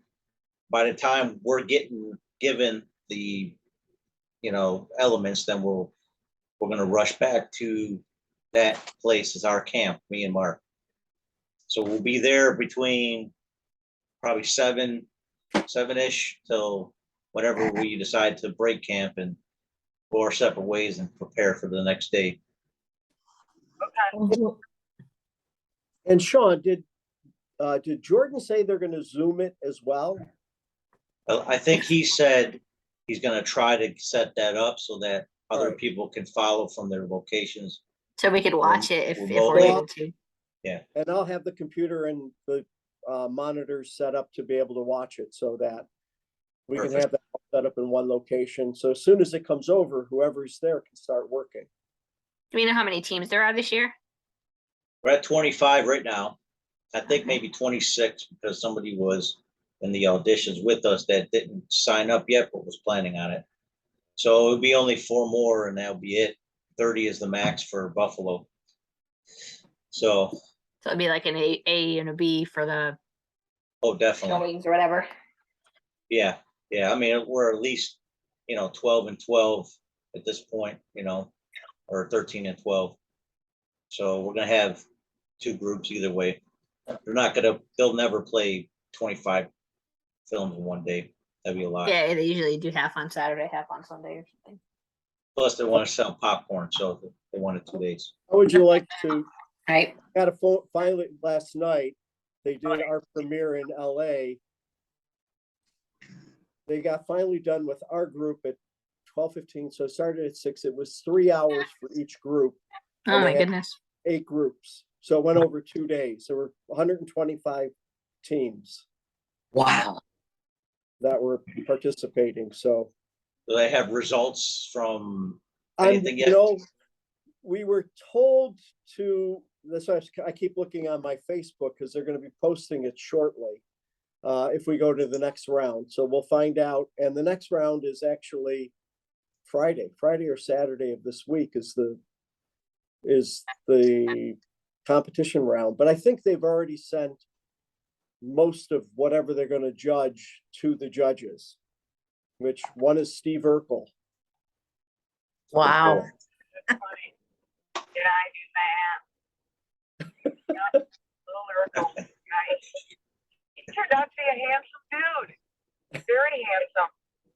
by the time we're getting given the, elements, then we're going to rush back to that place as our camp, me and Mark. So we'll be there between probably 7-ish till whenever we decide to break camp and go our separate ways and prepare for the next day. Also, And Shawn, did Jordan say they're going to Zoom it as well? Well, I think he said he's going to try to set that up so that other Right. people can follow from their locations. So we could watch it if We'll we're both- able to. And I'll have the computer and the monitors set up to be able to watch it so that we can Perfect. have that all set up in one location. So as soon as it comes over, whoever's there can start working. Do we know how many teams there are this year? We're at 25 right now. I think Okay. maybe 26 because somebody was in the auditions with us that didn't sign up yet, but was planning on it. So it'll be only 4 more and that'll be it. 30 is the max for Buffalo. So, So it'd be like an A and a B for the oh, definitely. showings or whatever. Yeah. I mean, we're at least, 12 and 12 at this point, or 13 and 12. So we're going to have 2 groups either way. They'll never play 25 films in one day. That'd be a lot. Yeah, they usually do half on Saturday, half on Sunday or something. Plus they want to sell popcorn, so they wanted 2 days. How would you like to, Right. got a phone, finally, last night, they did our premiere in LA. They got finally done with our group at 12:15, so it started at 6. It was 3 hours for each group, Oh And my they had- goodness. 8 groups. So it went over 2 days. There were 125 teams Wow. that were participating. So Do they have results from I'm, anything you yet? know, we were told to, that's why I keep looking on my Facebook because they're going to be posting it shortly. If we go to the next round. So we'll find out. And the next round is actually Friday or Saturday of this week is the competition round. But I think they've already sent most of whatever they're going to judge to the judges, which one is Steve Urkel. Wow. That's funny. Did I do that? Yeah, little lyrical guy. He turned out to be a handsome dude. Very handsome.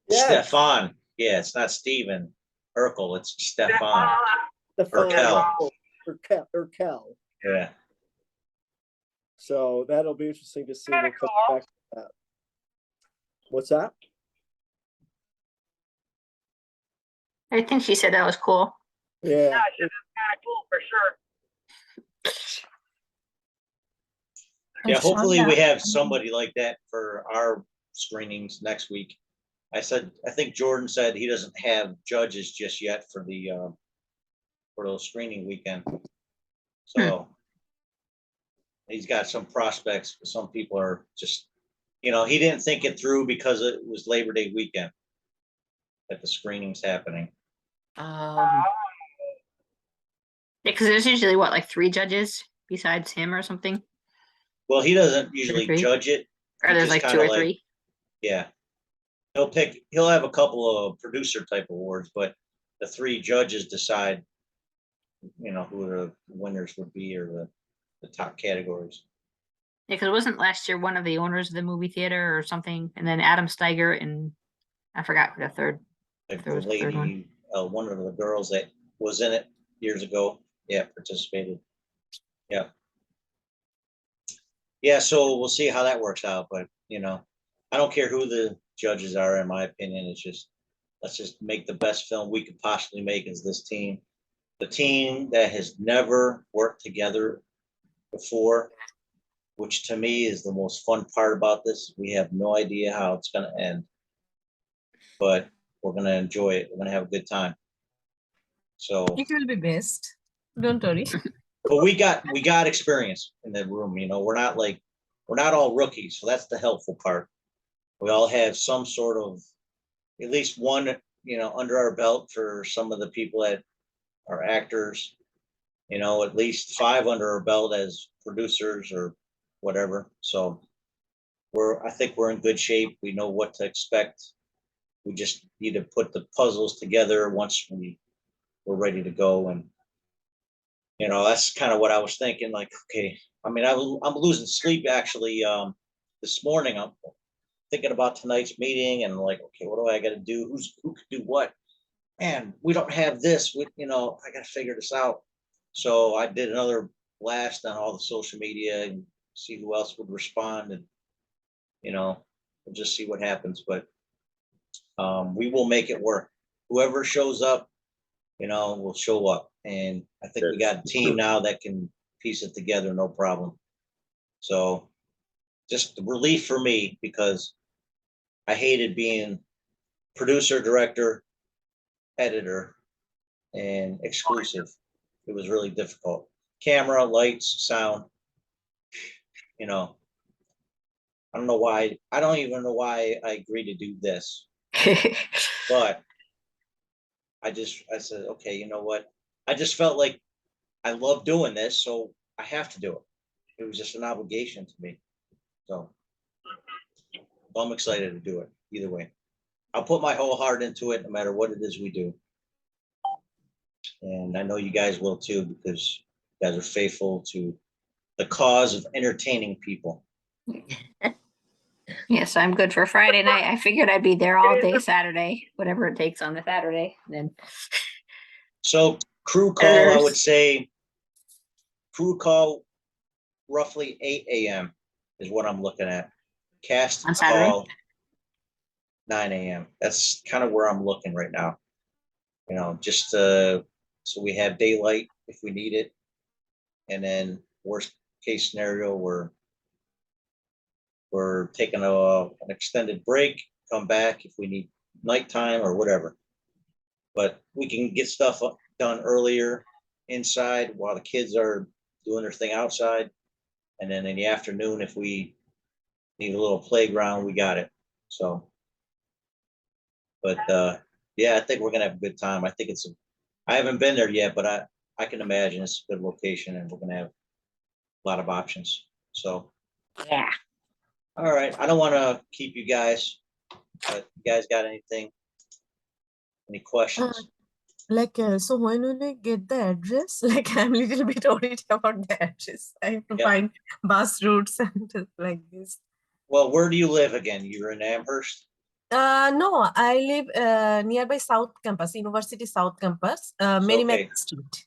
Yeah, Stefan. Yeah, it's not Steven Urkel, it's Stefan. Stefan Urkel. Urkel. Yeah. So that'll be interesting to see. Kinda We'll come cool. back to that. What's that? I think she said that was cool. Yeah, Yeah, it's kind of cool for sure. Yeah, Shawn, hopefully we have somebody like that for our screenings next week. I think Jordan said he doesn't have judges just yet for those screening weekend. So he's got some prospects, but some people are just, he didn't think it through because it was Labor Day weekend that the screening's happening. Yeah, because there's usually what, like 3 judges besides him or something? Well, he doesn't usually three? judge it. Or He there's just like 2 kinda or 3? Yeah. He'll have a couple of producer type awards, but the 3 judges decide, who the winners would be or the top categories. Yeah, because wasn't last year one of the owners of the movie theater or something, and then Adam Steiger and I forgot the third. Like There the was a third one. lady, one of the girls that was in it years ago, participated. Yeah. Yeah, so we'll see how that works out, but I don't care who the judges are, in my opinion. It's just, let's just make the best film we could possibly make as this team. The team that has never worked together before, which to me is the most fun part about this. We have no idea how it's going to end, but we're going to enjoy it. We're going to have a good time. So It will be best. Don't worry. but we got experience in the room. We're not all rookies, so that's the helpful part. We all have some sort of, at least one, under our belt for some of the people that are actors. At least 5 under our belt as producers or whatever. So I think we're in good shape. We know what to expect. We just need to put the puzzles together once we're ready to go. And that's kind of what I was thinking. Like, okay, I mean, I'm losing sleep actually. This morning, I'm thinking about tonight's meeting and like, okay, what do I got to do? Who could do what? Man, we don't have this. I got to figure this out. So I did another blast on all the social media and see who else would respond, and we'll just see what happens. But we will make it work. Whoever shows up, will show up. And I think we got a team now that can piece it together, no problem. So just relief for me, because I hated being producer, director, editor, and exclusive. It was really difficult. Camera, lights, sound. I don't know why. I don't even know why I agreed to do this. But I said, okay, you know what? I just felt like I love doing this, so I have to do it. It was just an obligation to me. So I'm excited to do it either way. I'll put my whole heart into it no matter what it is we do. And I know you guys will too, because you guys are faithful to the cause of entertaining people. Yes, I'm good for Friday night. I figured I'd be there all day Saturday, whatever it takes on the Saturday. Then So crew call, I would say crew call roughly 8 a.m. is what I'm looking at. Cast On Saturday? call 9 a.m. That's kind of where I'm looking right now. Just so we have daylight if we need it. And then worst case scenario, we're taking an extended break, come back if we need nighttime or whatever. But we can get stuff done earlier inside while the kids are doing their thing outside. And then in the afternoon, if we need a little playground, we got it. So, but yeah, I think we're gonna have a good time. I think I haven't been there yet, but I can imagine it's a good location and we're gonna have a lot of options. So, yeah. All right. I don't want to keep you guys, but you guys got anything? Any questions? So when will I get the address? Like, I'm a little bit worried about the address. I have to Yeah. find bus routes and like this. Well, where do you live again? You're in Amherst? No, I live nearby South Campus, University South Campus, Merrimack okay. Street.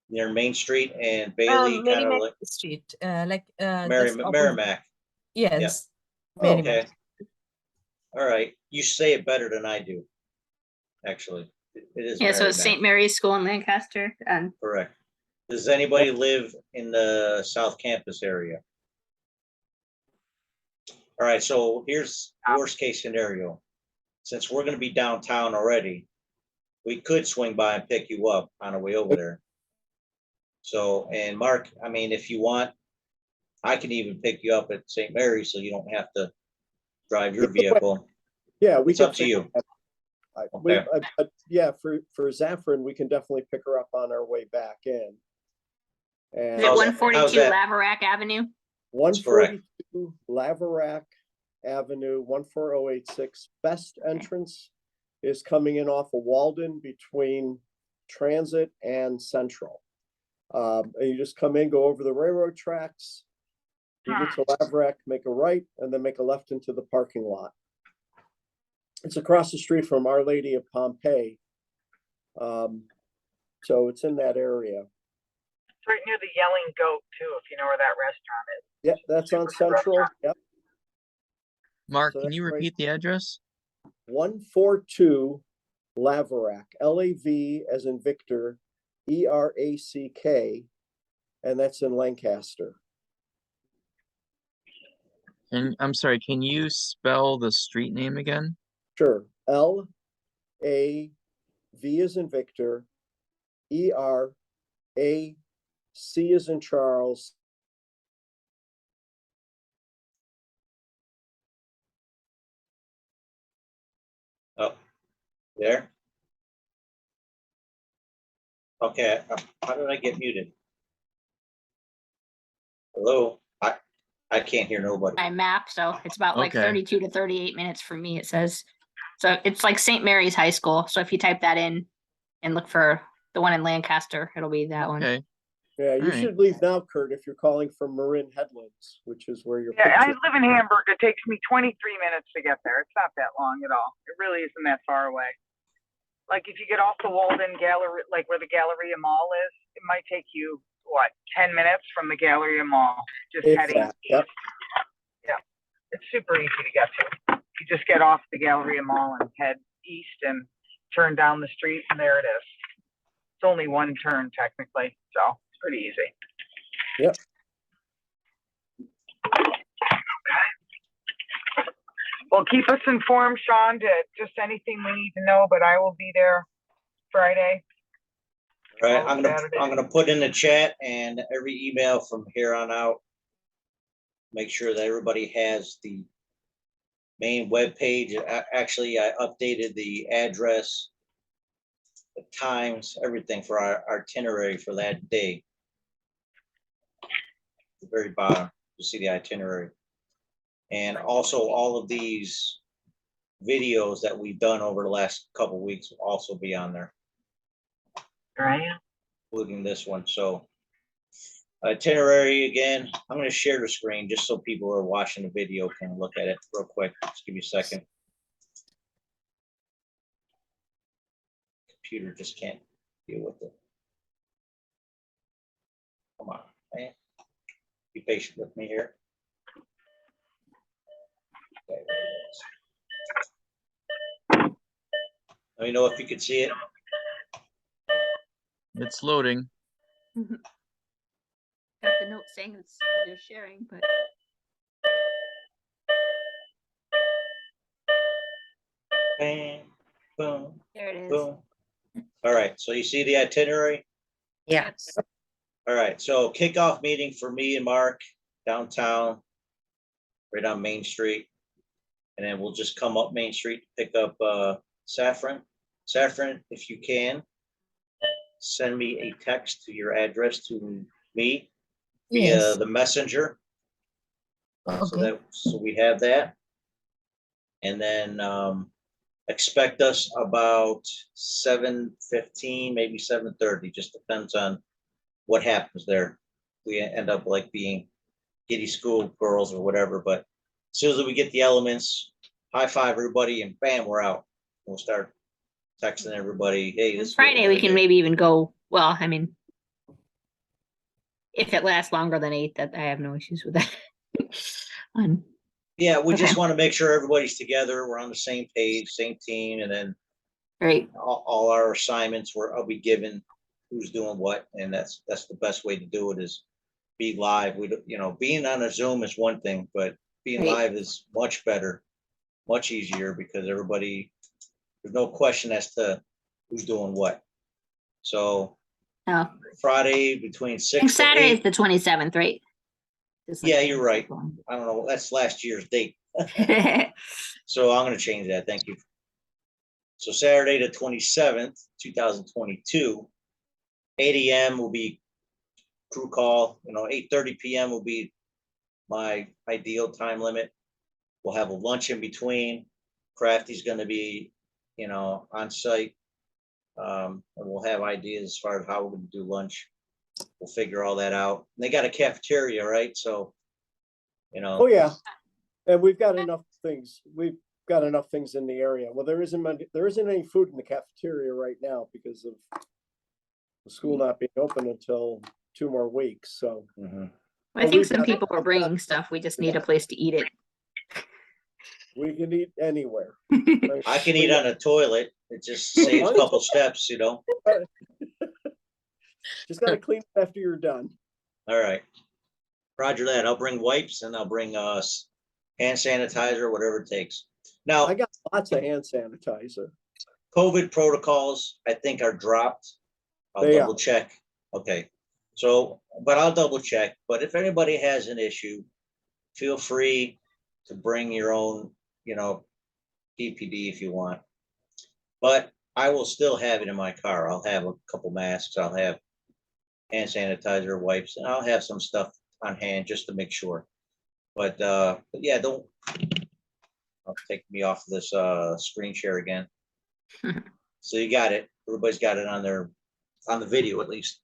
Near Main Street and Bailey, kind of Merrimack like Street, just opposite. Merrimack. Yes. Oh, okay. All right. You say it better than I do, actually. It is. Yeah, so it's Merrimack. St. Mary's School in Lancaster. Correct. Does anybody live in the South Campus area? All right, so here's worst case scenario. Since we're going to be downtown already, we could swing by and pick you up on our way over there. So, and Mark, I mean, if you want, I can even pick you up at St. Mary's so you don't have to drive your vehicle. Yeah, it's up to you. Okay. Yeah, for Zafran, we can definitely pick her up on our way back in. And Is it 142 Laverack Avenue? 142 Laverack Avenue, 14086. Best entrance is coming in off of Walden between Transit and Central. And you just come in, go over the railroad tracks. You get to Laverack, make a right, and then make a left into the parking lot. It's across the street from Our Lady of Pompeii. So it's in that area. It's right near the Yelling Goat too, if you know where that restaurant is. Yeah, that's on Central. Yep. Mark, So can you that's right. repeat the address? 142 Laverack, LAV as in Victor, ERACK, and that's in Lancaster. And I'm sorry, can you spell the street name again? Sure. LAV as in Victor, ERAC as in Charles. Oh, there. Okay, how did I get muted? Hello, I can't hear nobody. My map, so it's about like Okay. 32 to 38 minutes for me, it says. So it's like St. Mary's High School. So if you type that in and look for the one in Lancaster, it'll be that one. Okay, Yeah, you All right. should leave now, Kurt, if you're calling from Marin Headlands, which is where you're. Yeah, I live in Hamburg. It takes me 23 minutes to get there. It's not that long at all. It really isn't that far away. Like if you get off the Walden Gallery, like where the Galleria Mall is, it might take you, what, 10 minutes from the Galleria Mall, just If heading that, yep. east. Yeah, it's super easy to get to. You just get off the Galleria Mall and head east and turn down the street, and there it is. It's only one turn technically, so it's pretty easy. Yep. Well, keep us informed, Shawn, to just anything we need to know, but I will be there Friday. All right, Well, Saturday. I'm gonna put in the chat and every email from here on out. Make sure that everybody has the main webpage. Actually, I updated the address, the times, everything for our itinerary for that day. At the very bottom, you see the itinerary. And also all of these videos that we've done over the last couple of weeks will also be on there, Right. including this one. So itinerary again, I'm going to share the screen just so people who are watching the video can look at it real quick. Just give me a second. Computer just can't deal with it. Come on, man. Be patient with me here. Okay, there it is. Let me know if you can see it. it's loading. Got the note saying it's they're sharing, but Bam, boom, there it is. boom. All right, so you see the itinerary? Yes. All right, so kickoff meeting for me and Mark downtown, right on Main Street. And then we'll just come up Main Street, pick up Saffron. Saffron, if you can, send me a text to your address to me via Yes. the messenger. Okay. So we have that. And then expect us about 7:15, maybe 7:30, just depends on what happens there. We end up like being giddy school girls or whatever, but as soon as we get the elements, high five everybody and bam, we're out. We'll start texting everybody, hey, this is what Friday we're we gonna can do. maybe even go, well, I mean, if it lasts longer than 8, that I have no issues with that. Yeah, we just Okay. want to make sure everybody's together, we're on the same page, same team, and then Great. all our assignments I'll be given who's doing what, and that's the best way to do it is be live. Being on a Zoom is one thing, but being Right. live is much better, much easier because there's no question as to who's doing what. So Oh, Friday between I think 6 to Saturday is 8. the 27th, right? Just Yeah, you're right. I don't know. That's last year's date. like- So I'm going to change that. Thank you. So Saturday the 27th, 2022, 8 a.m. will be crew call. 8:30 p.m. will be my ideal time limit. We'll have a lunch in between. Crafty's gonna be, on site. And we'll have ideas as far as how we're gonna do lunch. We'll figure all that out. And they got a cafeteria, right? So, Oh, yeah. And we've got enough things. We've got enough things in the area. Well, there isn't any food in the cafeteria right now because of the school not being open until 2 more weeks. So mhm. I think some people are bringing stuff. We just need a place to eat it. we can eat anywhere. I can eat on a toilet. It just saves a couple steps, Just gotta clean it after you're done. All right. Roger that. I'll bring wipes and I'll bring hand sanitizer, whatever it takes. Now, I got lots of hand sanitizer. COVID protocols, I think, are dropped. I'll They double check. Okay. So, but I'll double check. But if anybody has an issue, feel free to bring your own, PPD if you want. But I will still have it in my car. I'll have a couple masks. I'll have hand sanitizer, wipes, and I'll have some stuff on hand just to make sure. But yeah, don't take me off this screen share again. So you got it. Everybody's got it on the video at least.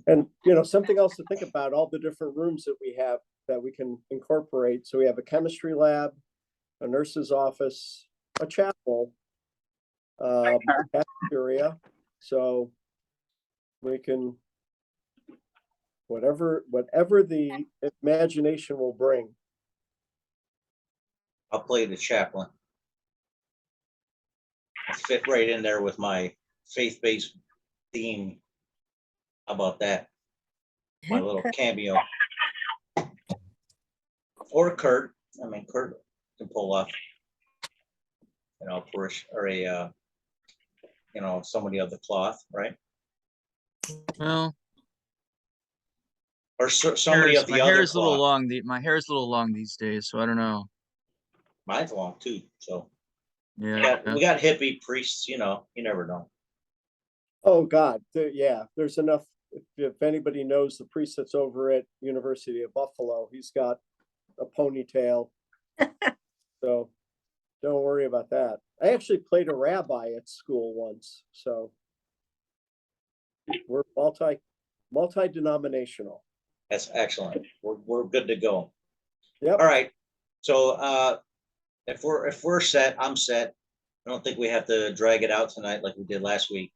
And, something else to think about, all the different rooms that we have that we can incorporate. So we have a chemistry lab, a nurse's office, a chapel, a cafeteria. So we can, whatever the imagination will bring. I'll play the chaplain. I'll fit right in there with my faith-based theme. How about that? My little cameo. Or Kurt. I mean, Kurt can pull off, somebody of the cloth, right? Well, Or somebody of the my other hair is a little cloth. long. My hair is a little long these days, so I don't know. Mine's long too, so Yeah. we got hippie priests, you never know. Oh, God. Yeah, there's enough. If anybody knows the priest that's over at University of Buffalo, he's got a ponytail. So don't worry about that. I actually played a rabbi at school once. So we're multi-denominational. That's excellent. We're good to go. Yep. All right. So if we're set, I'm set. I don't think we have to drag it out tonight like we did last week.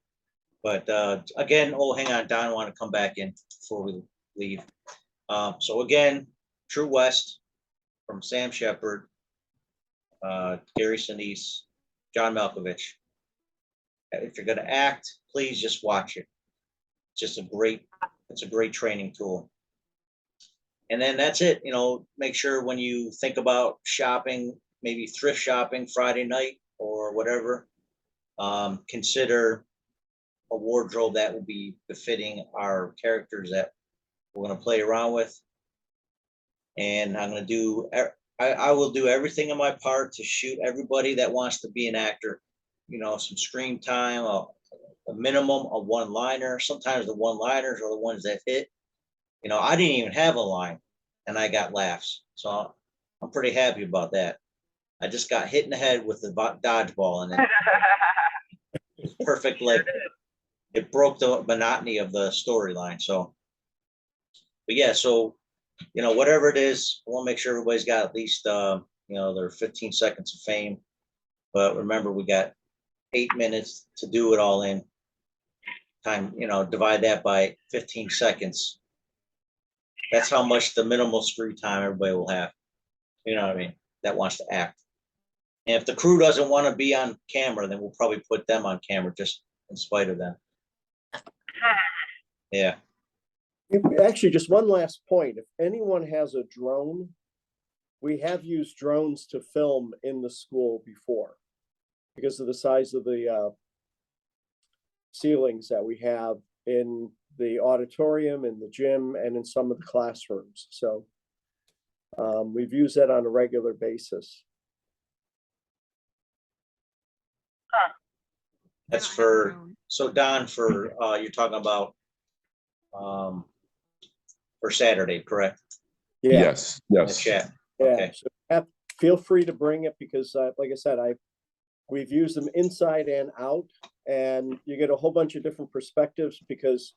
But again, hang on, Don, I want to come back in before we leave. So again, True West from Sam Shepard, Gary Sinise, John Malkovich. If you're going to act, please just watch it. It's a great training tool. And then that's it. Make sure when you think about shopping, maybe thrift shopping Friday night or whatever, consider a wardrobe that will be befitting our characters that we're going to play around with. And I will do everything in my part to shoot everybody that wants to be an actor, some screen time, a minimum of one-liner. Sometimes the one-liners are the ones that hit. I didn't even have a line and I got laughs. So I'm pretty happy about that. I just got hit in the head with the dodgeball and it's perfect. Like it broke the monotony of the storyline. So, but yeah, so, whatever it is, I want to make sure everybody's got at least, their 15 seconds of fame. But remember, we got 8 minutes to do it all in time, divide that by 15 seconds. That's how much the minimal screen time everybody will have. You know what I mean? That wants to act. And if the crew doesn't want to be on camera, then we'll probably put them on camera just in spite of them. Yeah. Actually, just one last point. If anyone has a drone, we have used drones to film in the school before because of the size of the ceilings that we have in the auditorium, in the gym, and in some of the classrooms. So we've used that on a regular basis. That's for, so Don, for, you're talking about for Saturday, correct? Yeah. Yes, In the yes. chat. Yeah. Okay. So feel free to bring it because, like I said, we've used them inside and out, and you get a whole bunch of different perspectives because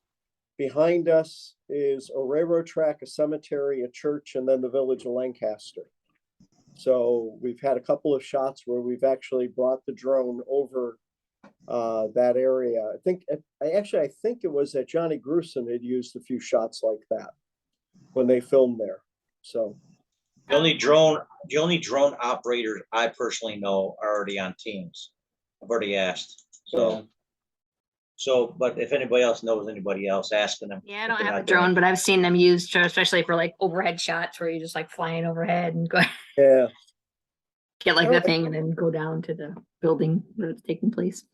behind us is a railroad track, a cemetery, a church, and then the village of Lancaster. So we've had a couple of shots where we've actually brought the drone over that area. I think it was that Johnny Gruson had used a few shots like that when they filmed there. So The only drone operators I personally know are already on teams. I've already asked. But if anybody else knows anybody else, asking them. Yeah, I don't have a drone, but I've seen them used, especially for like overhead shots where you're just like flying overhead and go yeah. get like All the right. thing and then go down to the building where it's taking place.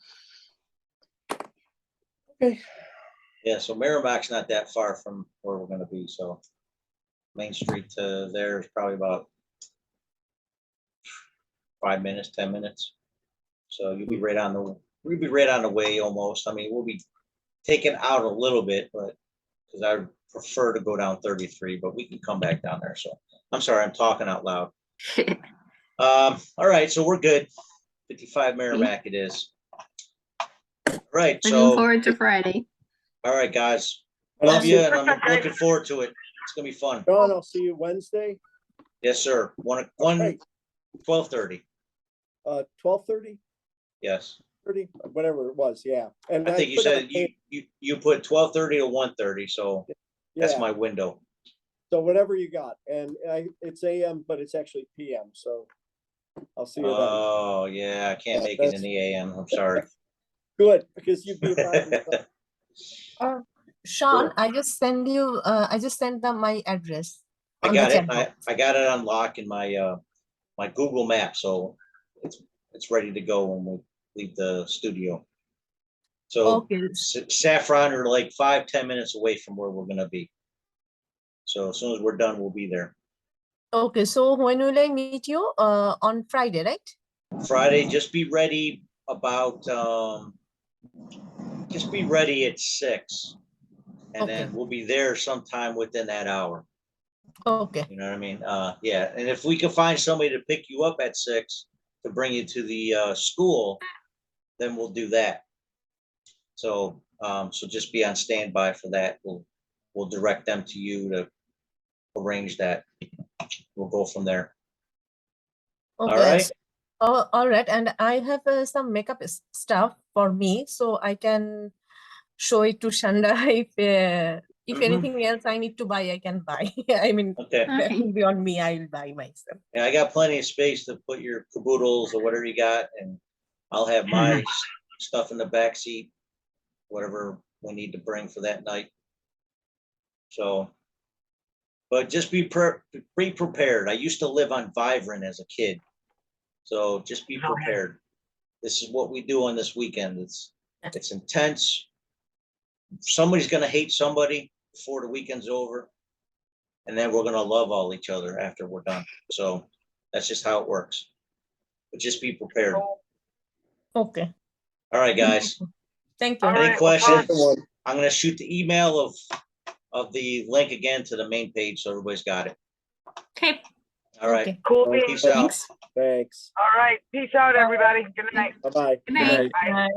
Okay. Yeah, so Merrimack's not that far from where we're gonna be, so Main Street to there is probably about 5 minutes, 10 minutes. So we'll be right on the way almost. I mean, we'll be taken out a little bit, but because I prefer to go down 33, but we can come back down there. So I'm sorry, I'm talking out loud. All right, so we're good. 55 Merrimack it is. All right, Looking so forward to Friday. all right, guys. And Love I'll you, see- and I'm looking forward to it. It's gonna be fun. John, I'll see you Wednesday, Yes, sir. 12:30. 12:30, Yes. 30, whatever it was. Yeah. And I think you put said out- you put 12:30 to 1:30, so that's yeah. my window. So whatever you got, and it's AM, but it's actually PM. So I'll see you then. Oh, yeah, I can't make it in the AM. I'm sorry. Good, because you'd be about. Shawn, I just send you, I just sent them my address. I on the got it. chat box. I got it unlocked in my my Google Map, so it's ready to go when we leave the studio. So Okay, Saffron are like 5-10 minutes away from where we're gonna be. So as soon as we're done, we'll be there. okay, so when will I meet you? On Friday, right? Friday, just be ready about just be ready at 6. And Okay. then we'll be there sometime within that hour. Okay, You know what I mean? Yeah. And if we can find somebody to pick you up at 6 to bring you to the school, then we'll do that. So so just be on standby for that. We'll direct them to you to arrange that. We'll go from there. okay. All right. All right, and I have some makeup stuff for me, so I can show it to Shanda if Mhm. anything else I need to buy, I can buy. I mean, Okay. that will be on me, I'll buy myself. And I got plenty of space to put your caboodles or whatever you got, and I'll have my stuff in the back seat, whatever we need to bring for that night. So, but just be prepared. I used to live on Vibrant as a kid, so just be prepared. This is what we do on this weekend. It's intense. Somebody's gonna hate somebody before the weekend's over, and then we're gonna love all each other after we're done. So that's just how it works. But just be prepared. Okay, All right, guys. thank you. All Any right, questions? well, I'm gonna shoot the email of the link again to the main page, so everybody's got it. Okay. All right. Okay. Cool Okay. beans. Peace out. Thanks. Thanks. All right. Peace out, everybody. Good night. Bye-bye. Good night. Bye. Bye.